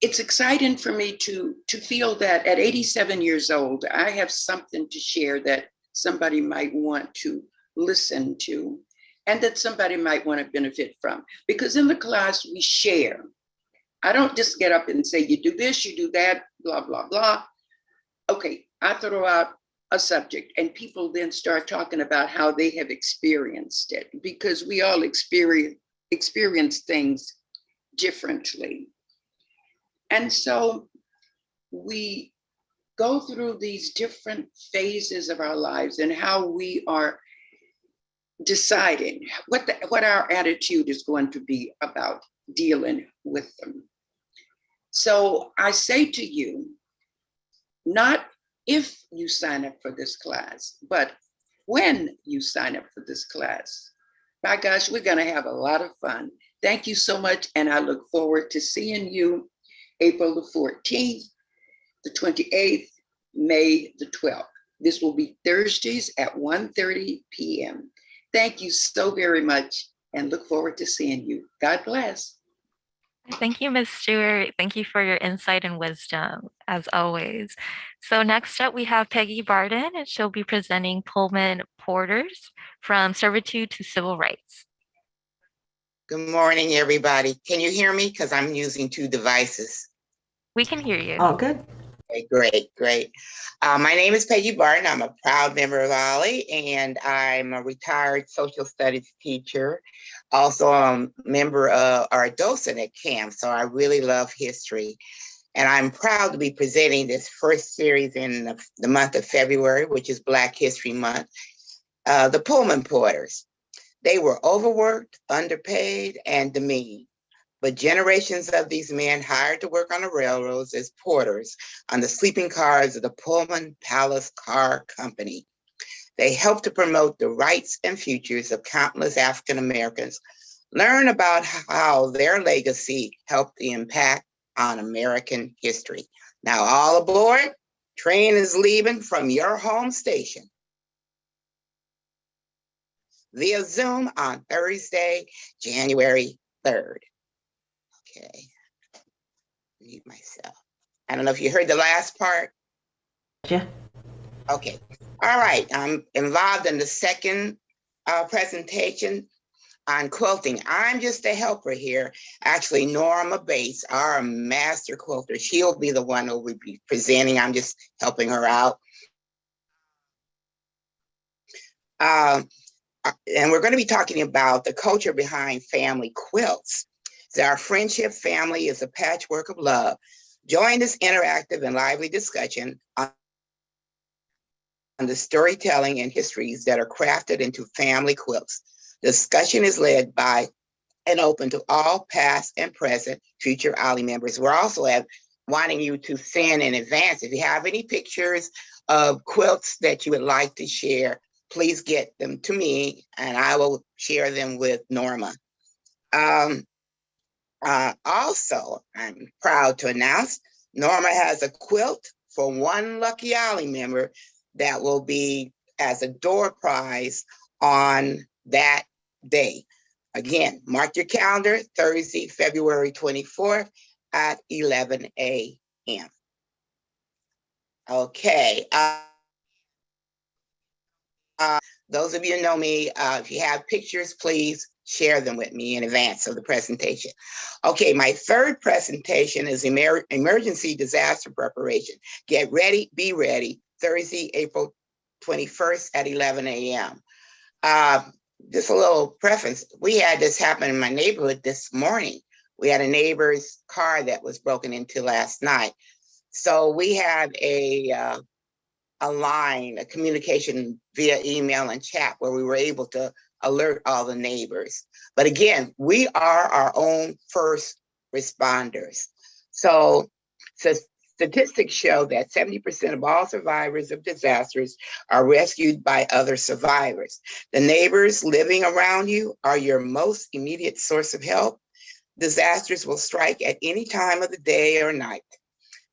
S6: It's exciting for me to feel that at 87 years old, I have something to share that somebody might want to listen to and that somebody might want to benefit from. Because in the class, we share. I don't just get up and say, you do this, you do that, blah, blah, blah. Okay, I throw out a subject and people then start talking about how they have experienced it, because we all experience things differently. And so we go through these different phases of our lives and how we are deciding what our attitude is going to be about dealing with them. So I say to you, not if you sign up for this class, but when you sign up for this class. My gosh, we're going to have a lot of fun. Thank you so much. And I look forward to seeing you April the 14th, the 28th, May the 12th. This will be Thursdays at 1:30 p.m. Thank you so very much and look forward to seeing you. God bless.
S2: Thank you, Ms. Stewart. Thank you for your insight and wisdom, as always. So next up, we have Peggy Barden, and she'll be presenting Pullman Porters from Servitude to Civil Rights.
S5: Good morning, everybody. Can you hear me? Because I'm using two devices.
S2: We can hear you.
S1: Oh, good.
S5: Okay, great. My name is Peggy Barton. I'm a proud member of OLLI, and I'm a retired social studies teacher. Also, a member or a docent at CAM, so I really love history. And I'm proud to be presenting this first series in the month of February, which is Black History Month, the Pullman Porters. They were overworked, underpaid, and demeaned. But generations of these men hired to work on the railroads as porters on the sleeping cars of the Pullman Palace Car Company. They helped to promote the rights and futures of countless African Americans, learn about how their legacy helped the impact on American history. Now, all aboard, train is leaving from your home station via Zoom on Thursday, January 3rd. Okay, mute myself. I don't know if you heard the last part.
S1: Yeah.
S5: Okay, all right. I'm involved in the second presentation on quilting. I'm just a helper here. Actually, Norma Bates, our master quilter, she'll be the one who will be presenting. I'm just helping her out. And we're going to be talking about the culture behind family quilts. So our friendship family is a patchwork of love. Join this interactive and lively discussion on the storytelling and histories that are crafted into family quilts. Discussion is led by and open to all past and present future OLLI members. We're also wanting you to send in advance. If you have any pictures of quilts that you would like to share, please get them to me and I will share them with Norma. Also, I'm proud to announce Norma has a quilt for one lucky OLLI member that will be as a door prize on that day. Again, mark your calendar, Thursday, February 24th at 11 a.m. Okay. Those of you who know me, if you have pictures, please share them with me in advance of the presentation. Okay, my third presentation is emergency disaster preparation. Get ready, be ready, Thursday, April 21st at 11 a.m. Just a little preface, we had this happen in my neighborhood this morning. We had a neighbor's car that was broken into last night. So we had a line, a communication via email and chat where we were able to alert all the neighbors. But again, we are our own first responders. So Statistics show that 70% of all survivors of disasters are rescued by other survivors. The neighbors living around you are your most immediate source of help. Disasters will strike at any time of the day or night.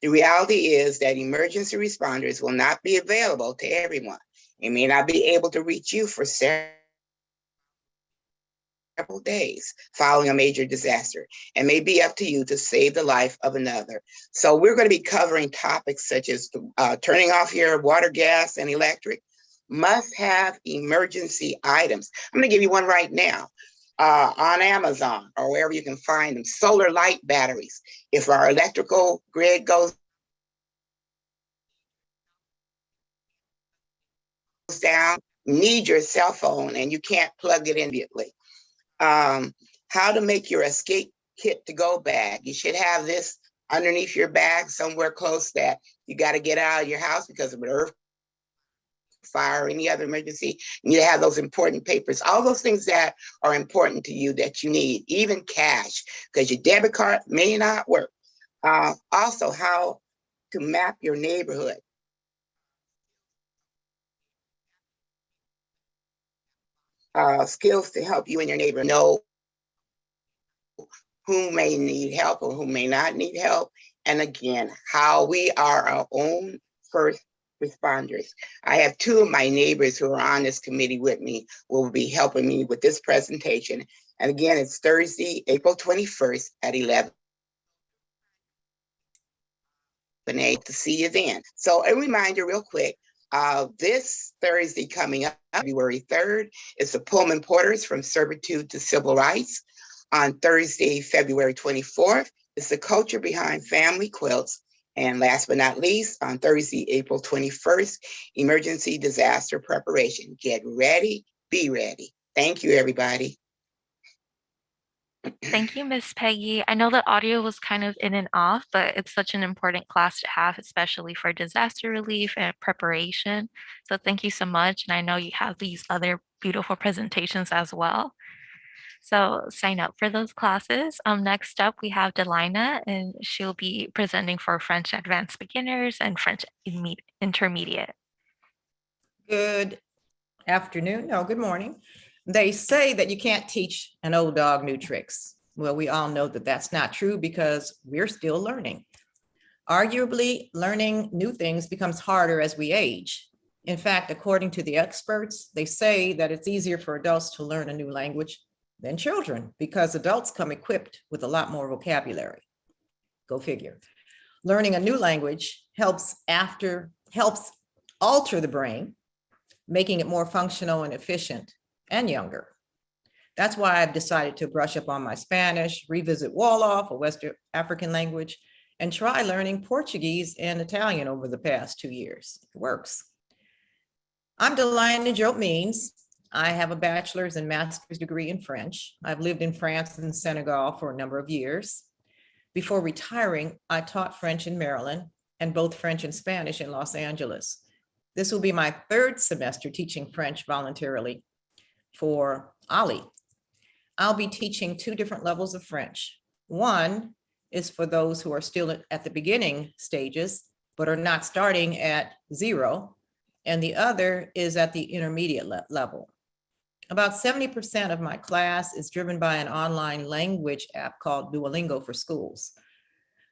S5: The reality is that emergency responders will not be available to everyone. They may not be able to reach you for several days following a major disaster, and may be up to you to save the life of another. So we're going to be covering topics such as turning off your water, gas, and electric, must-have emergency items. I'm going to give you one right now. On Amazon or wherever you can find them, solar light batteries. If our electrical grid goes down, you need your cell phone and you can't plug it immediately. How to make your escape kit to go bag. You should have this underneath your bag somewhere close that you got to get out of your house because of an earthquake, fire, or any other emergency. You need to have those important papers, all those things that are important to you that you need, even cash, because your debit card may not work. Also, how to map your neighborhood. Skills to help you and your neighbor know who may need help or who may not need help. And again, how we are our own first responders. I have two of my neighbors who are on this committee with me, will be helping me with this presentation. And again, it's Thursday, April 21st at 11. To see you then. So a reminder real quick, this Thursday coming up, February 3rd, is the Pullman Porters from Servitude to Civil Rights. On Thursday, February 24th, is the culture behind family quilts. And last but not least, on Thursday, April 21st, emergency disaster preparation. Get ready, be ready. Thank you, everybody.
S2: Thank you, Miss Peggy. I know the audio was kind of in and off, but it's such an important class to have, especially for disaster relief and preparation. So thank you so much. And I know you have these other beautiful presentations as well. So sign up for those classes. Next up, we have Delina, and she'll be presenting for French Advanced Beginners and French Intermediate.
S3: Good afternoon, no, good morning. They say that you can't teach an old dog new tricks. Well, we all know that that's not true because we're still learning. Arguably, learning new things becomes harder as we age. In fact, according to the experts, they say that it's easier for adults to learn a new language than children because adults come equipped with a lot more vocabulary. Go figure. Learning a new language helps alter the brain, making it more functional and efficient and younger. That's why I've decided to brush up on my Spanish, revisit Wolof, a West African language, and try learning Portuguese and Italian over the past 2 years. It works. I'm Delina Jope Means. I have a bachelor's and master's degree in French. I've lived in France and Senegal for a number of years. Before retiring, I taught French in Maryland and both French and Spanish in Los Angeles. This will be my third semester teaching French voluntarily for Ollie. I'll be teaching 2 different levels of French. One is for those who are still at the beginning stages, but are not starting at 0. And the other is at the intermediate level. About 70% of my class is driven by an online language app called Duolingo for Schools.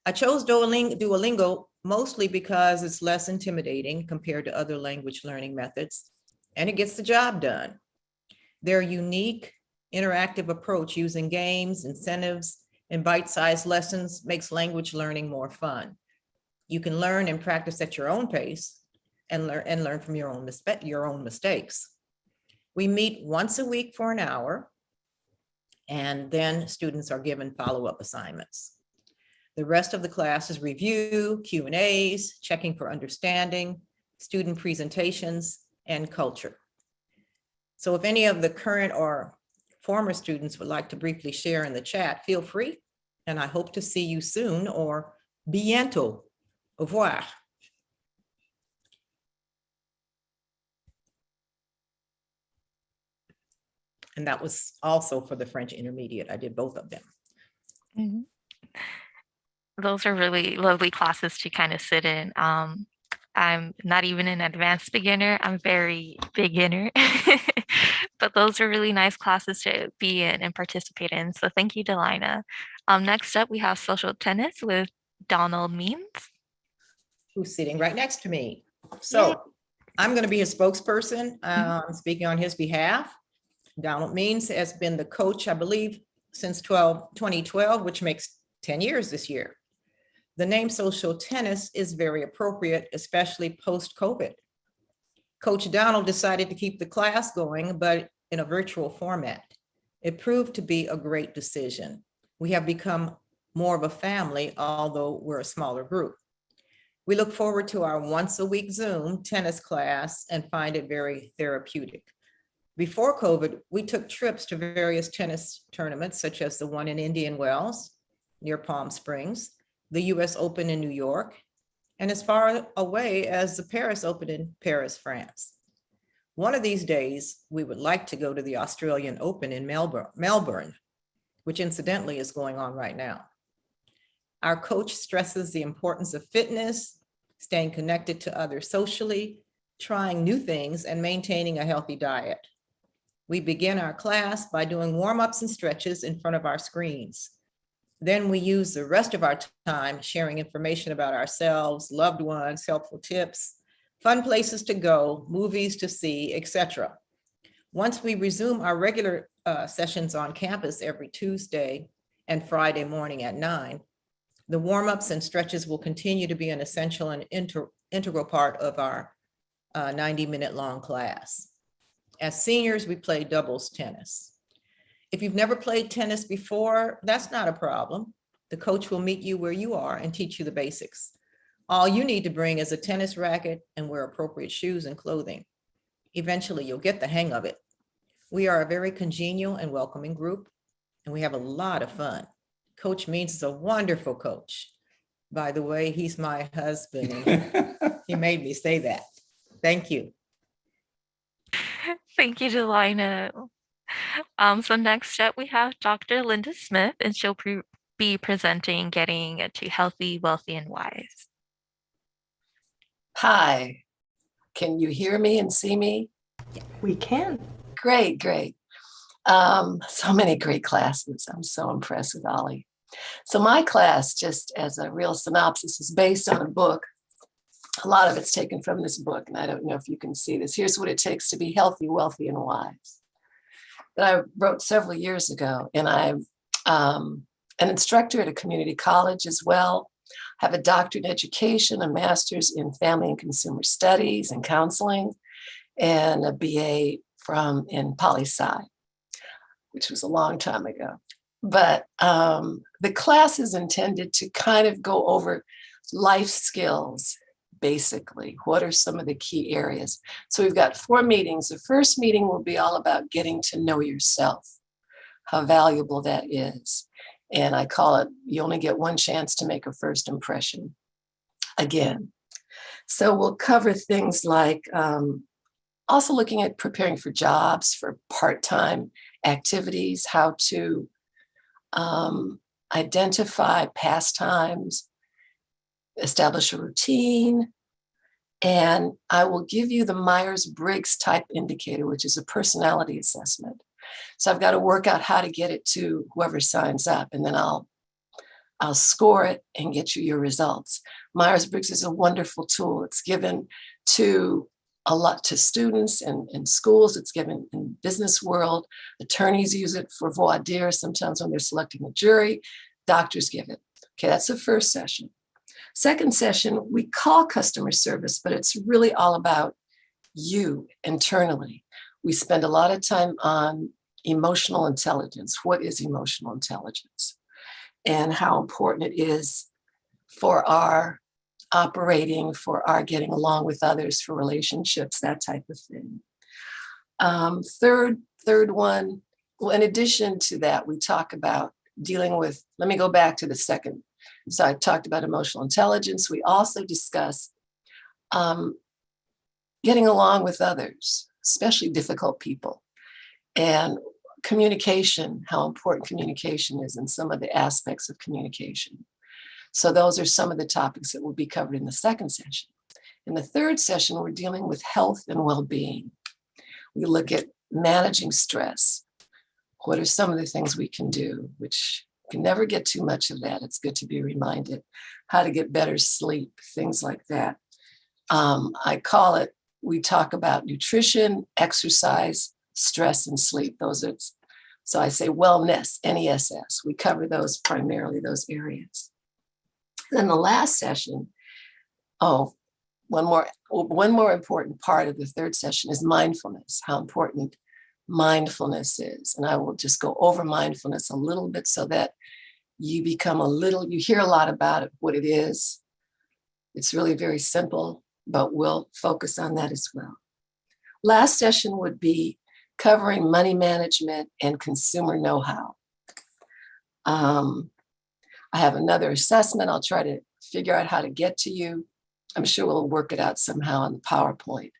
S3: I chose Duolingo mostly because it's less intimidating compared to other language learning methods, and it gets the job done. Their unique interactive approach using games, incentives, and bite-sized lessons makes language learning more fun. You can learn and practice at your own pace and learn from your own mistakes. We meet once a week for an hour, and then students are given follow-up assignments. The rest of the class is review, Q&As, checking for understanding, student presentations, and culture. So if any of the current or former students would like to briefly share in the chat, feel free, and I hope to see you soon or bientôt. Au revoir. And that was also for the French Intermediate. I did both of them.
S2: those are really lovely classes to kind of sit in. I'm not even an advanced beginner. I'm very beginner. But those are really nice classes to be in and participate in. So thank you, Delina. Next up, we have social tennis with Donald Means.
S3: Who's sitting right next to me. So I'm going to be a spokesperson, speaking on his behalf. Donald Means has been the coach, I believe, since 2012, which makes 10 years this year. The name social tennis is very appropriate, especially post-COVID. Coach Donald decided to keep the class going, but in a virtual format. It proved to be a great decision. We have become more of a family, although we're a smaller group. We look forward to our once-a-week Zoom tennis class and find it very therapeutic. Before COVID, we took trips to various tennis tournaments, such as the one in Indian Wells near Palm Springs, the US Open in New York, and as far away as the Paris Open in Paris, France. One of these days, we would like to go to the Australian Open in Melbourne, which incidentally is going on right now. Our coach stresses the importance of fitness, staying connected to others socially, trying new things, and maintaining a healthy diet. We begin our class by doing warm-ups and stretches in front of our screens. Then we use the rest of our time sharing information about ourselves, loved ones, helpful tips, fun places to go, movies to see, etc. Once we resume our regular sessions on campus every Tuesday and Friday morning at 9, the warm-ups and stretches will continue to be an essential and integral part of our 90-minute long class. As seniors, we play doubles tennis. If you've never played tennis before, that's not a problem. The coach will meet you where you are and teach you the basics. All you need to bring is a tennis racket and wear appropriate shoes and clothing. Eventually, you'll get the hang of it. We are a very congenial and welcoming group, and we have a lot of fun. Coach Means is a wonderful coach. By the way, he's my husband. And he made me say that. Thank you.
S2: Thank you, Delina. So next up, we have Dr. Linda Smith, and she'll be presenting Getting to Healthy, Wealthy, and Wise.
S7: Hi, can you hear me and see me?
S1: We can.
S7: Great, great. So many great classes. I'm so impressed with Ollie. So my class, just as a real synopsis, is based on a book. A lot of it's taken from this book, and I don't know if you can see this. Here's what it takes to be healthy, wealthy, and wise. That I wrote several years ago, and I'm an instructor at a community college as well. I have a doctorate in education, a master's in family and consumer studies and counseling, and a BA in poli-sci, which was a long time ago. But the class is intended to kind of go over life skills, basically. What are some of the key areas? So we've got 4 meetings. The first meeting will be all about getting to know yourself, how valuable that is. And I call it, you only get one chance to make a first impression again. So we'll cover things like also looking at preparing for jobs, for part-time activities, how to identify pastimes, establish a routine, and I will give you the Myers-Briggs type indicator, which is a personality assessment. So I've got to work out how to get it to whoever signs up, and then I'll score it and get you your results. Myers-Briggs is a wonderful tool. It's given to a lot to students and in schools. It's given in business world. Attorneys use it for voir dire sometimes when they're selecting a jury. Doctors give it. Okay, that's the first session. Second session, we call customer service, but it's really all about you internally. We spend a lot of time on emotional intelligence. What is emotional intelligence? And how important it is for our operating, for our getting along with others, for relationships, that type of thing. Third one, well, in addition to that, we talk about dealing with, let me go back to the second. So I talked about emotional intelligence. We also discuss getting along with others, especially difficult people, and communication, how important communication is, and some of the aspects of communication. So those are some of the topics that will be covered in the second session. In the third session, we're dealing with health and well-being. We look at managing stress. What are some of the things we can do, which you can never get too much of that. It's good to be reminded how to get better sleep, things like that. I call it, we talk about nutrition, exercise, stress, and sleep. Those are, so I say wellness, NESS. We cover those primarily, those areas. Then the last session, one more important part of the third session is mindfulness, how important mindfulness is. And I will just go over mindfulness a little bit so that you hear a lot about it, what it is. It's really very simple, but we'll focus on that as well. Last session would be covering money management and consumer know-how. I have another assessment. I'll try to figure out how to get to you. I'm sure we'll work it out somehow on the PowerPoint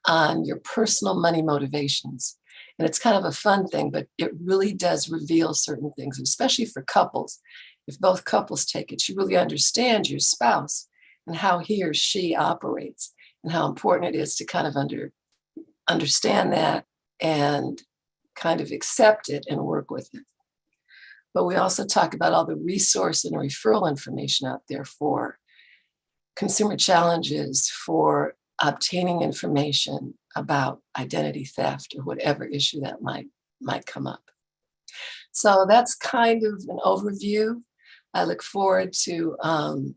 S7: on your personal money motivations. And it's kind of a fun thing, but it really does reveal certain things, especially for couples. If both couples take it, you really understand your spouse and how he or she operates and how important it is to kind of understand that and kind of accept it and work with it. But we also talk about all the resource and referral information out there for consumer challenges, for obtaining information about identity theft or whatever issue that might come up. So that's kind of an overview. I look forward to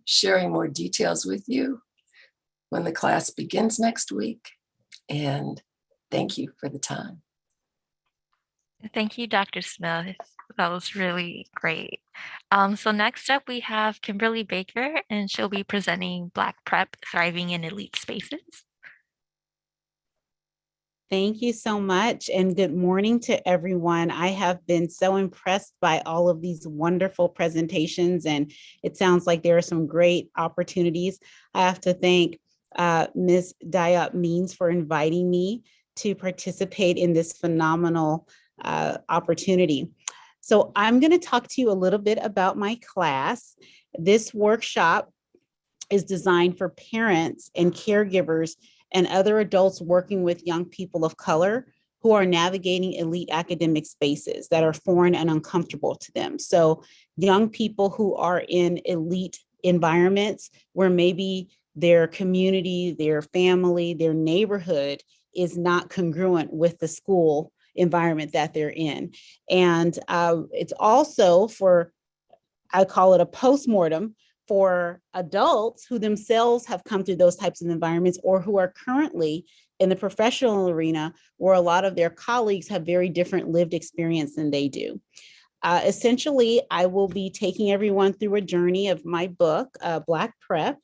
S7: sharing more details with you when the class begins next week. And thank you for the time.
S2: Thank you, Dr. Smith. That was really great. So next up, we have Kimberly Baker, and she'll be presenting Black Prep, Thriving in Elite Spaces.
S8: Thank you so much, and good morning to everyone. I have been so impressed by all of these wonderful presentations, and it sounds like there are some great opportunities. I have to thank Ms. Diop Means for inviting me to participate in this phenomenal opportunity. So I'm going to talk to you a little bit about my class. This workshop is designed for parents and caregivers and other adults working with young people of color who are navigating elite academic spaces that are foreign and uncomfortable to them. So young people who are in elite environments where maybe their community, their family, their neighborhood is not congruent with the school environment that they're in. And it's also for, I call it a postmortem for adults who themselves have come through those types of environments or who are currently in the professional arena where a lot of their colleagues have very different lived experience than they do. Essentially, I will be taking everyone through a journey of my book, Black Prep.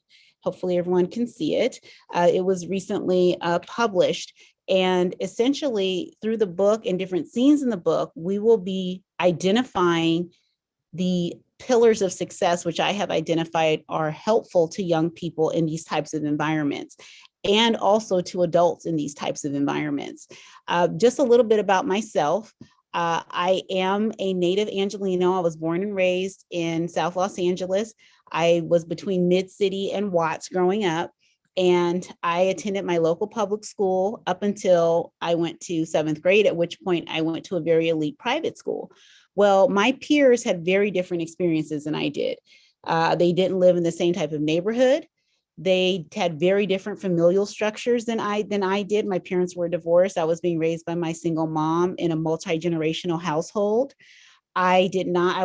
S8: Hopefully everyone can see it. It was recently published. And essentially through the book and different scenes in the book, we will be identifying the pillars of success, which I have identified are helpful to young people in these types of environments, and also to adults in these types of environments. Just a little bit about myself. I am a native Angelino. I was born and raised in South Los Angeles. I was between Mid-City and Watts growing up. And I attended my local public school up until I went to 7th grade, at which point I went to a very elite private school. Well, my peers had very different experiences than I did. They didn't live in the same type of neighborhood. They had very different familial structures than I did. My parents were divorced. I was being raised by my single mom in a multi-generational household. I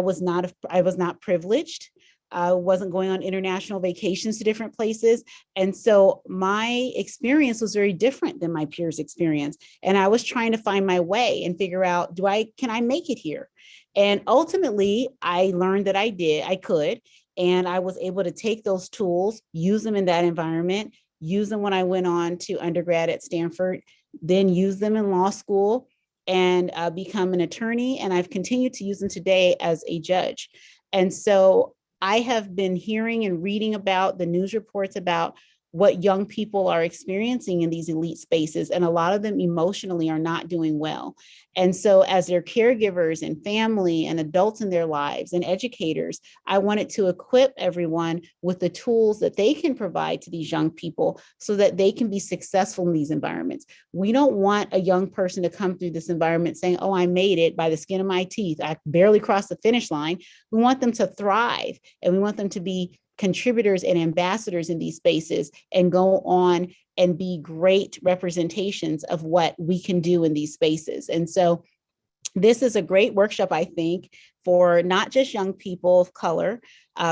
S8: was not privileged. I wasn't going on international vacations to different places. And so my experience was very different than my peers' experience. And I was trying to find my way and figure out, can I make it here? And ultimately, I learned that I could, and I was able to take those tools, use them in that environment, use them when I went on to undergrad at Stanford, then use them in law school and become an attorney. And I've continued to use them today as a judge. And so I have been hearing and reading about the news reports about what young people are experiencing in these elite spaces. And a lot of them emotionally are not doing well. And so as their caregivers and family and adults in their lives and educators, I wanted to equip everyone with the tools that they can provide to these young people so that they can be successful in these environments. We don't want a young person to come through this environment saying, oh, I made it by the skin of my teeth. I barely crossed the finish line. We want them to thrive, and we want them to be contributors and ambassadors in these spaces and go on and be great representations of what we can do in these spaces. And so this is a great workshop, I think, for not just young people of color,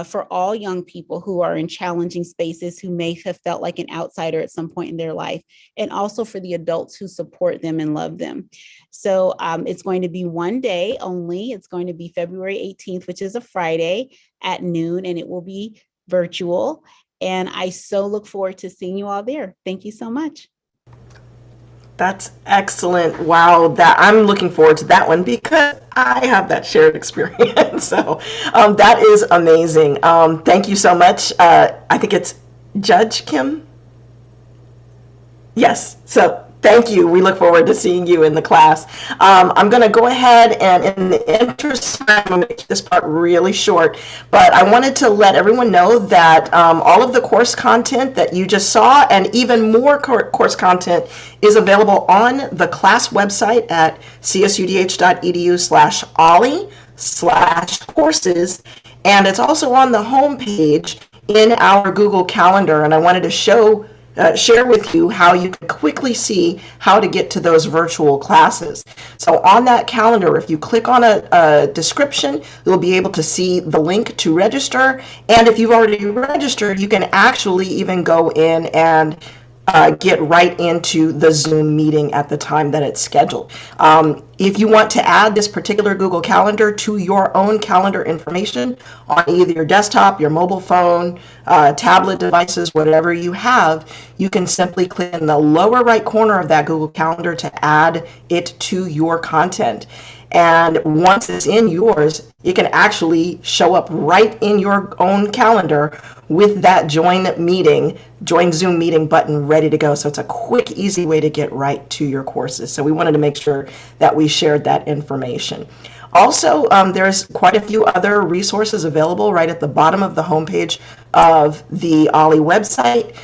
S8: for all young people who are in challenging spaces, who may have felt like an outsider at some point in their life, and also for the adults who support them and love them. So it's going to be one day only. It's going to be February 18th, which is a Friday at noon, and it will be virtual. And I so look forward to seeing you all there. Thank you so much.
S1: That's excellent. Wow, that I'm looking forward to that one because I have that shared experience. So that is amazing. Thank you so much. I think it's Judge Kim. Yes. So thank you. We look forward to seeing you in the class. I'm going to go ahead and in the interest of time, I'm going to make this part really short, but I wanted to let everyone know that all of the course content that you just saw and even more course content is available on the class website at csudh.edu/ollie/courses. And it's also on the homepage in our Google Calendar. And I wanted to share with you how you can quickly see how to get to those virtual classes. So on that calendar, if you click on a description, you'll be able to see the link to register. And if you've already registered, you can actually even go in and get right into the Zoom meeting at the time that it's scheduled. If you want to add this particular Google Calendar to your own calendar information on either your desktop, your mobile phone, tablet devices, whatever you have, you can simply click in the lower right corner of that Google Calendar to add it to your content. And once it's in yours, it can actually show up right in your own calendar with that join Zoom meeting button ready to go. So it's a quick, easy way to get right to your courses. So we wanted to make sure that we shared that information. Also, there's quite a few other resources available right at the bottom of the homepage of the OLLI website,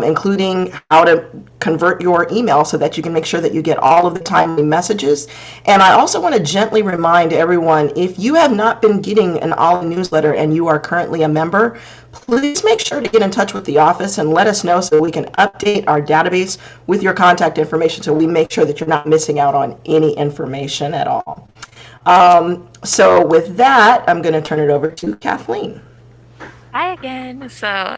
S1: including how to convert your email so that you can make sure that you get all of the timely messages. And I also want to gently remind everyone, if you have not been getting an OLLI newsletter and you are currently a member, please make sure to get in touch with the office and let us know so we can update our database with your contact information so we make sure that you're not missing out on any information at all. So with that, I'm going to turn it over to Kathleen.
S2: Hi again. So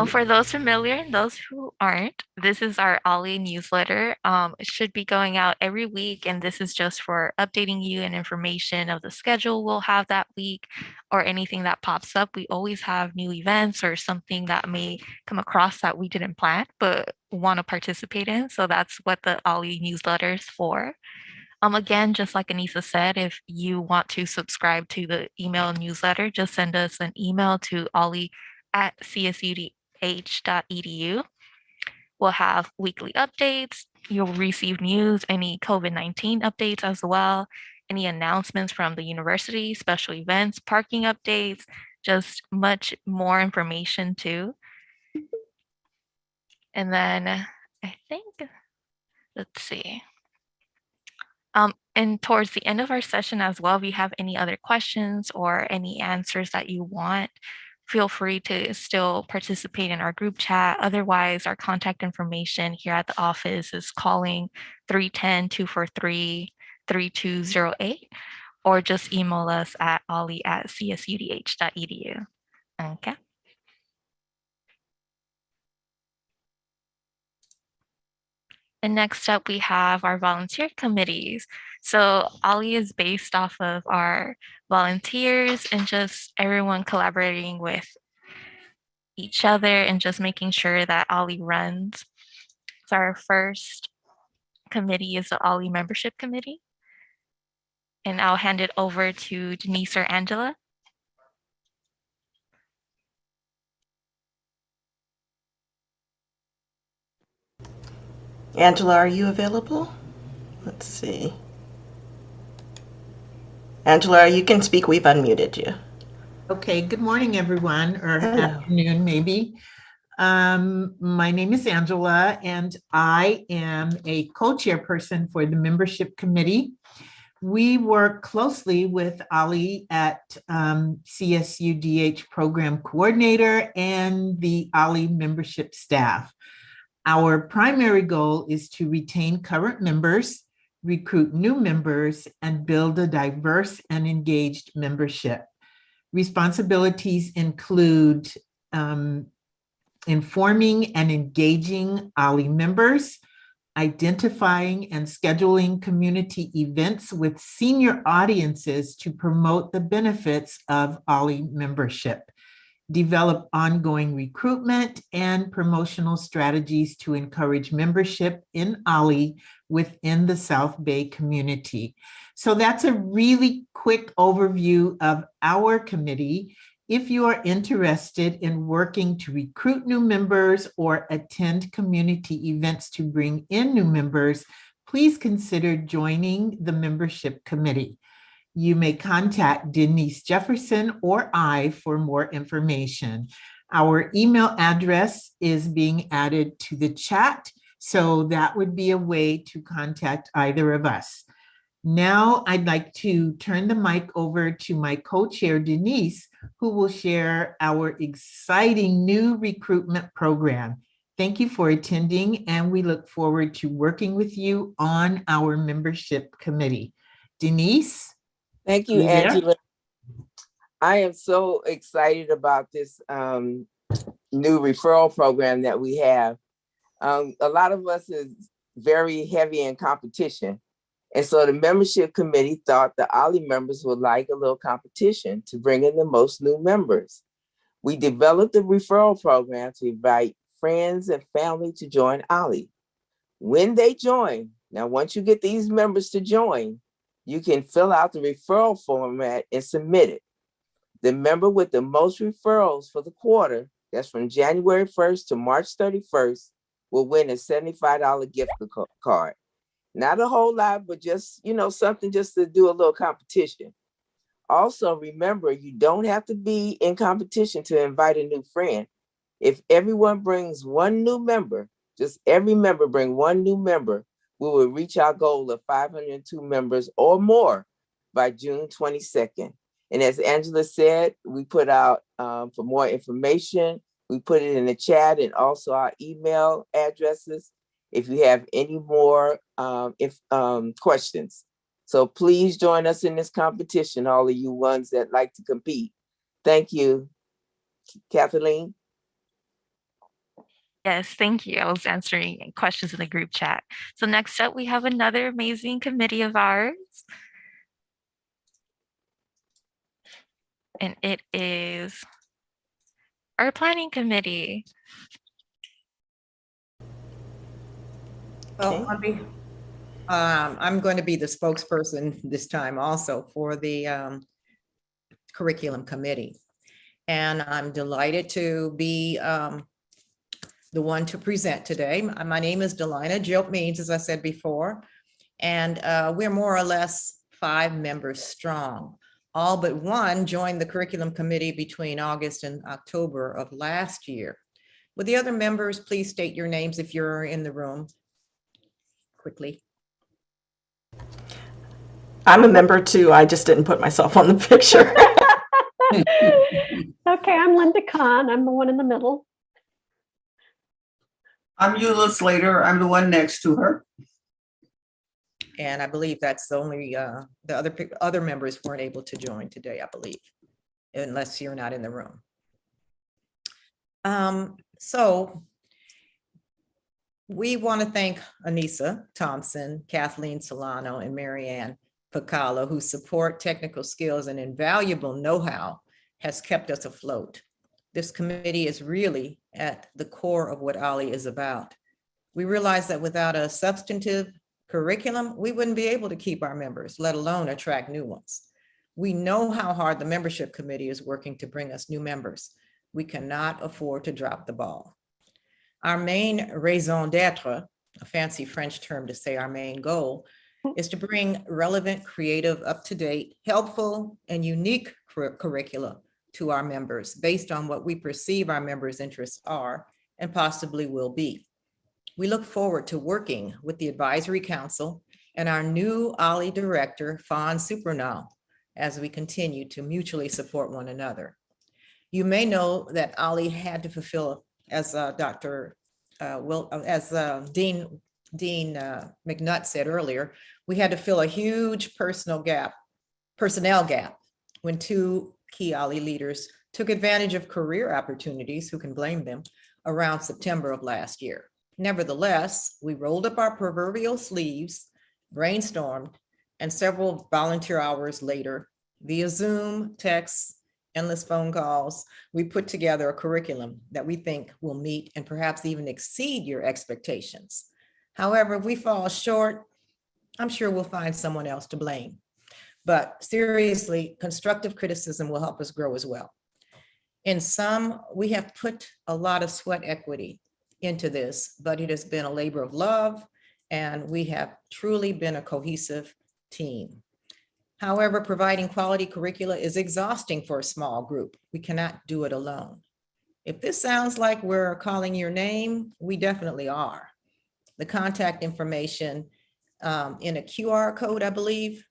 S2: for those familiar and those who aren't, this is our OLLI newsletter. It should be going out every week, and this is just for updating you and information of the schedule we'll have that week or anything that pops up. We always have new events or something that may come across that we didn't plan but want to participate in. So that's what the OLLI newsletter is for. Again, just like Anissa said, if you want to subscribe to the email newsletter, just send us an email to ollie@csudh.edu. We'll have weekly updates. You'll receive news, any COVID-19 updates as well, any announcements from the university, special events, parking updates, just much more information too. And then I think, let's see. And towards the end of our session as well, if you have any other questions or any answers that you want, feel free to still participate in our group chat. Otherwise, our contact information here at the office is calling 310-243-3208, or just email us at ollie@csudh.edu. Okay. And next up, we have our volunteer committees. So OLLI is based off of our volunteers and just everyone collaborating with each other and just making sure that OLLI runs. So our first committee is the OLLI membership committee. And I'll hand it over to Denise or Angela.
S1: Angela, are you available? Let's see. Angela, you can speak. We've unmuted you.
S9: Okay, good morning, everyone, or
S1: Hello.
S9: afternoon, maybe. My name is Angela, and I am a co-chairperson for the membership committee. We work closely with Ali at CSUDH program coordinator and the Ali membership staff. Our primary goal is to retain current members, recruit new members, and build a diverse and engaged membership. Responsibilities include informing and engaging Ali members, identifying and scheduling community events with senior audiences to promote the benefits of Ali membership, develop ongoing recruitment and promotional strategies to encourage membership in Ali within the South Bay community. So that's a really quick overview of our committee. If you are interested in working to recruit new members or attend community events to bring in new members, please consider joining the membership committee. You may contact Denise Jefferson or I for more information. Our email address is being added to the chat, so that would be a way to contact either of us. Now I'd like to turn the mic over to my co-chair, Denise, who will share our exciting new recruitment program. Thank you for attending, and we look forward to working with you on our membership committee. Denise?
S16: Thank you,
S9: You there?
S16: Angela. I am so excited about this new referral program that we have. A lot of us is very heavy in competition. And so the membership committee thought the Ali members would like a little competition to bring in the most new members. We developed a referral program to invite friends and family to join Ali. When they join, now once you get these members to join, you can fill out the referral format and submit it. The member with the most referrals for the quarter, that's from January 1st to March 31st, will win a $75 gift card. Not a whole lot, but just, something just to do a little competition. Also, remember, you don't have to be in competition to invite a new friend. If everyone brings one new member, just every member bring one new member, we will reach our goal of 502 members or more by June 22nd. And as Angela said, we put out for more information, we put it in the chat and also our email addresses if you have any more questions. So please join us in this competition, all of you ones that like to compete. Thank you. Kathleen?
S2: Yes, thank you. I was answering questions in the group chat. So next up, we have another amazing committee of ours. And it is our planning committee.
S3: Well, I'm going to be the spokesperson this time also for the curriculum committee. And I'm delighted to be the one to present today. My name is Delina Jill Means, as I said before, and we're more or less 5 members strong. All but one joined the curriculum committee between August and October of last year. Would the other members please state your names if you're in the room? Quickly.
S1: I'm a member too. I just didn't put myself on the picture.
S11: Okay, I'm Linda Kahn. I'm the one in the middle.
S23: I'm Eula Slater. I'm the one next to her.
S3: And I believe that's the only, the other members weren't able to join today, I believe, unless you're not in the room. So we want to thank Anissa Thompson, Kathleen Solano, and Marianne Pacala, whose support, technical skills, and invaluable know-how has kept us afloat. This committee is really at the core of what Ali is about. We realize that without a substantive curriculum, we wouldn't be able to keep our members, let alone attract new ones. We know how hard the membership committee is working to bring us new members. We cannot afford to drop the ball. Our main raison d'etre a fancy French term to say our main goal, is to bring relevant, creative, up-to-date, helpful, and unique curricula to our members based on what we perceive our members' interests are and possibly will be. We look forward to working with the Advisory Council and our new OLLI Director, Fawn Supernal, as we continue to mutually support one another. You may know that OLLI had to fulfill, as Dean McNutt said earlier, we had to fill a huge personnel gap when two key OLLI leaders took advantage of career opportunities, who can blame them, around September of last year. Nevertheless, we rolled up our proverbial sleeves, brainstormed, and several volunteer hours later, via Zoom, text, endless phone calls, we put together a curriculum that we think will meet and perhaps even exceed your expectations. However, if we fall short, I'm sure we'll find someone else to blame. But seriously, constructive criticism will help us grow as well. In sum, we have put a lot of sweat equity into this, but it has been a labor of love, and we have truly been a cohesive team. However, providing quality curricula is exhausting for a small group. We cannot do it alone. If this sounds like we're calling your name, we definitely are. The contact information in a QR code, I believe,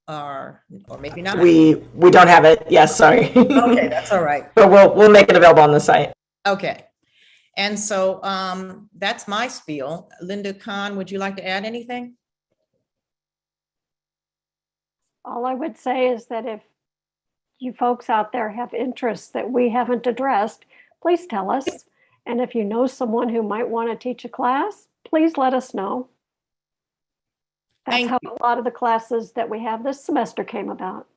S3: or maybe not.
S1: We don't have it. Yes, sorry.
S3: Okay, that's all right.
S1: But we'll make it available on the site.
S3: Okay. And so that's my spiel. Linda Kahn, would you like to add anything?
S11: All I would say is that if you folks out there have interests that we haven't addressed, please tell us. And if you know someone who might want to teach a class, please let us know. That's how a lot of the classes that we have this semester came about.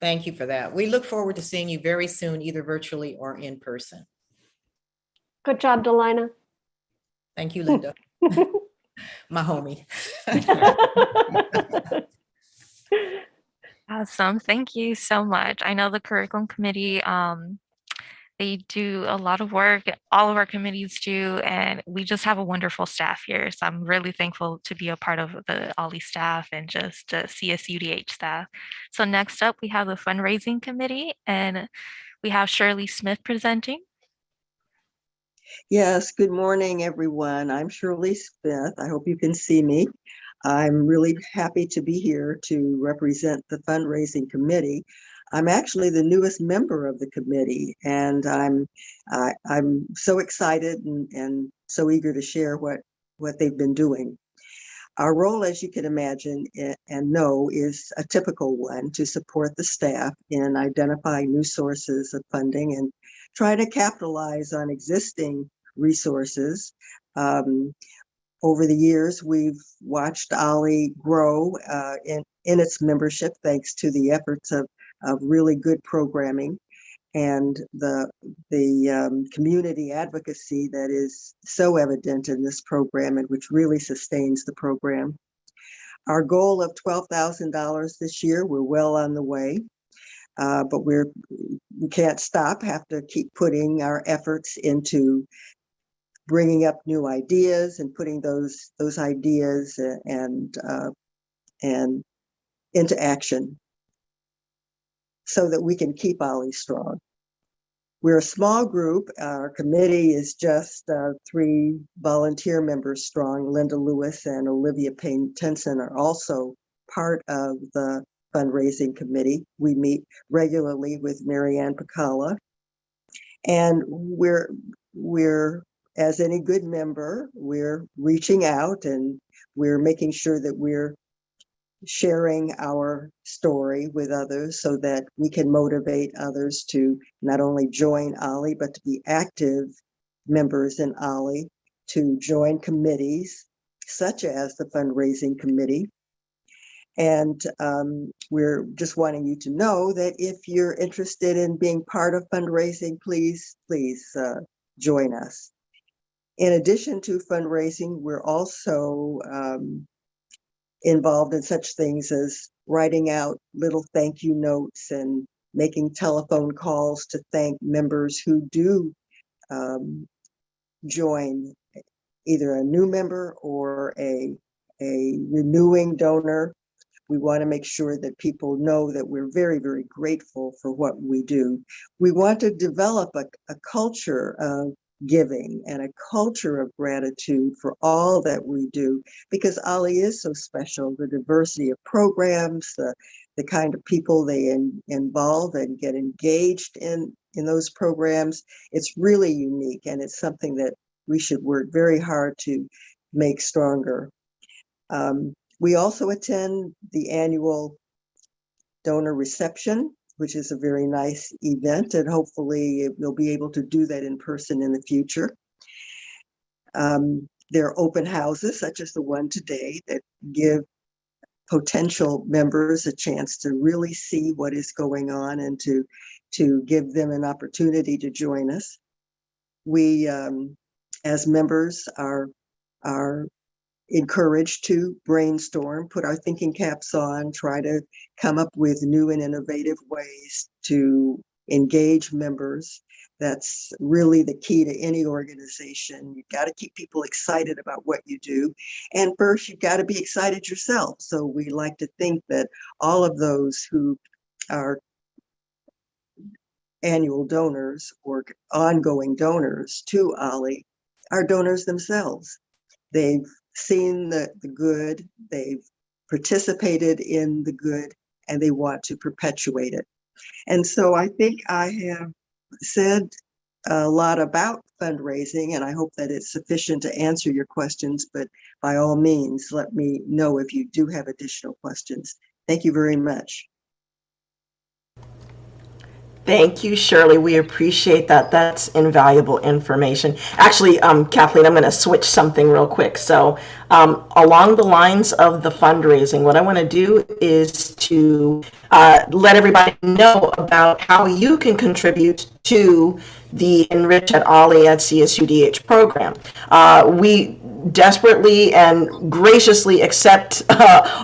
S3: Thank you for that. We look forward to seeing you very soon, either virtually or in person.
S11: Good job, Delina.
S3: Thank you, Linda. My homie.
S2: Awesome. Thank you so much. I know the curriculum committee, they do a lot of work. All of our committees do, and we just have a wonderful staff here. So I'm really thankful to be a part of the OLLI staff and just the CSUDH staff. So next up, we have the fundraising committee, and we have Shirley Smith presenting.
S4: Yes, good morning, everyone. I'm Shirley Smith. I hope you can see me. I'm really happy to be here to represent the fundraising committee. I'm actually the newest member of the committee, and I'm so excited and so eager to share what they've been doing. Our role, as you can imagine and know, is a typical one: to support the staff in identifying new sources of funding and try to capitalize on existing resources. Over the years, we've watched OLLI grow in its membership, thanks to the efforts of really good programming and the community advocacy that is so evident in this program and which really sustains the program. Our goal of $12,000 this year, we're well on the way. But we can't stop, have to keep putting our efforts into bringing up new ideas and putting those ideas and into action so that we can keep OLLI strong. We're a small group. Our committee is just 3 volunteer members strong. Linda Lewis and Olivia Payne-Tenson are also part of the fundraising committee. We meet regularly with Marianne Pacala, and we're, as any good member, we're reaching out and we're making sure that we're sharing our story with others so that we can motivate others to not only join OLLI, but to be active members in OLLI, to join committees such as the fundraising committee. And we're just wanting you to know that if you're interested in being part of fundraising, please join us. In addition to fundraising, we're also involved in such things as writing out little thank you notes and making telephone calls to thank members who do join either a new member or a renewing donor. We want to make sure that people know that we're very, very grateful for what we do. We want to develop a culture of giving and a culture of gratitude for all that we do, because OLLI is so special. The diversity of programs, the kind of people they involve and get engaged in those programs, it's really unique, and it's something that we should work very hard to make stronger. We also attend the annual donor reception, which is a very nice event, and hopefully we'll be able to do that in person in the future. There are open houses, such as the one today, that give potential members a chance to really see what is going on and to give them an opportunity to join us. We, as members, are encouraged to brainstorm, put our thinking caps on, try to come up with new and innovative ways to engage members. That's really the key to any organization. You've got to keep people excited about what you do. And first, you've got to be excited yourself. So we like to think that all of those who are annual donors or ongoing donors to OLLI are donors themselves. They've seen the good, they've participated in the good, and they want to perpetuate it. And so I think I have said a lot about fundraising, and I hope that it's sufficient to answer your questions, but by all means, let me know if you do have additional questions. Thank you very much.
S1: Thank you, Shirley. We appreciate that. That's invaluable information. Actually, Kathleen, I'm going to switch something real quick. So along the lines of the fundraising, what I want to do is to let everybody know about how you can contribute to the Enrich at OLLI at CSUDH program. We desperately and graciously accept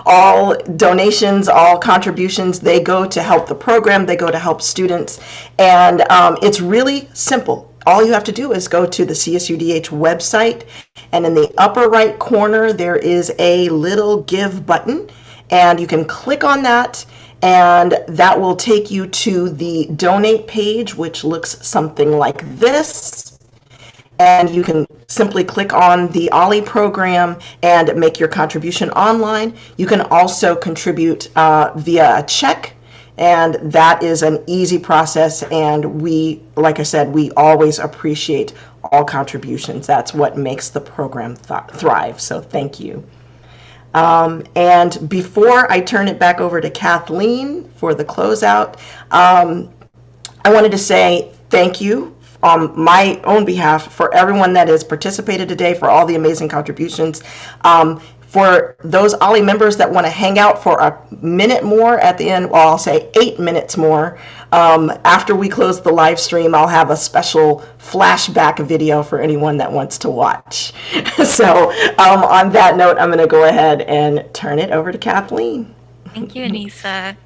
S1: all donations, all contributions. They go to help the program, they go to help students, and it's really simple. All you have to do is go to the CSUDH website, and in the upper right corner there is a little give button, and you can click on that, and that will take you to the donate page, which looks something like this. And you can simply click on the OLLI program and make your contribution online. You can also contribute via a check, and that is an easy process. And we, like I said, we always appreciate all contributions. That's what makes the program thrive. So thank you. And before I turn it back over to Kathleen for the closeout, I wanted to say thank you on my own behalf for everyone that has participated today, for all the amazing contributions. For those OLLI members that want to hang out for a minute more at the end, well, I'll say 8 minutes more. After we close the live stream, I'll have a special flashback video for anyone that wants to watch. So on that note, I'm going to go ahead and turn it over to Kathleen.
S2: Thank you, Anissa.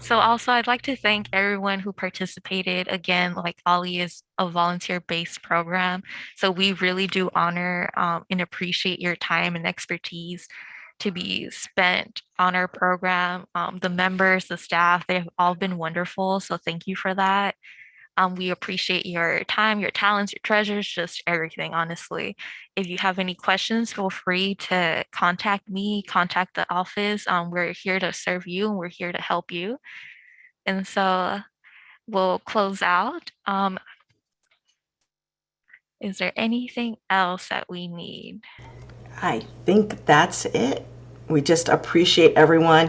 S2: So also, I'd like to thank everyone who participated. Again, like OLLI is a volunteer-based program, so we really do honor and appreciate your time and expertise to be spent on our program. The members, the staff, they've all been wonderful, so thank you for that. We appreciate your time, your talents, your treasures, just everything, honestly. If you have any questions, feel free to contact me, contact the office. We're here to serve you and we're here to help you. And so we'll close out. Is there anything else that we need?
S1: I think that's it. We just appreciate everyone.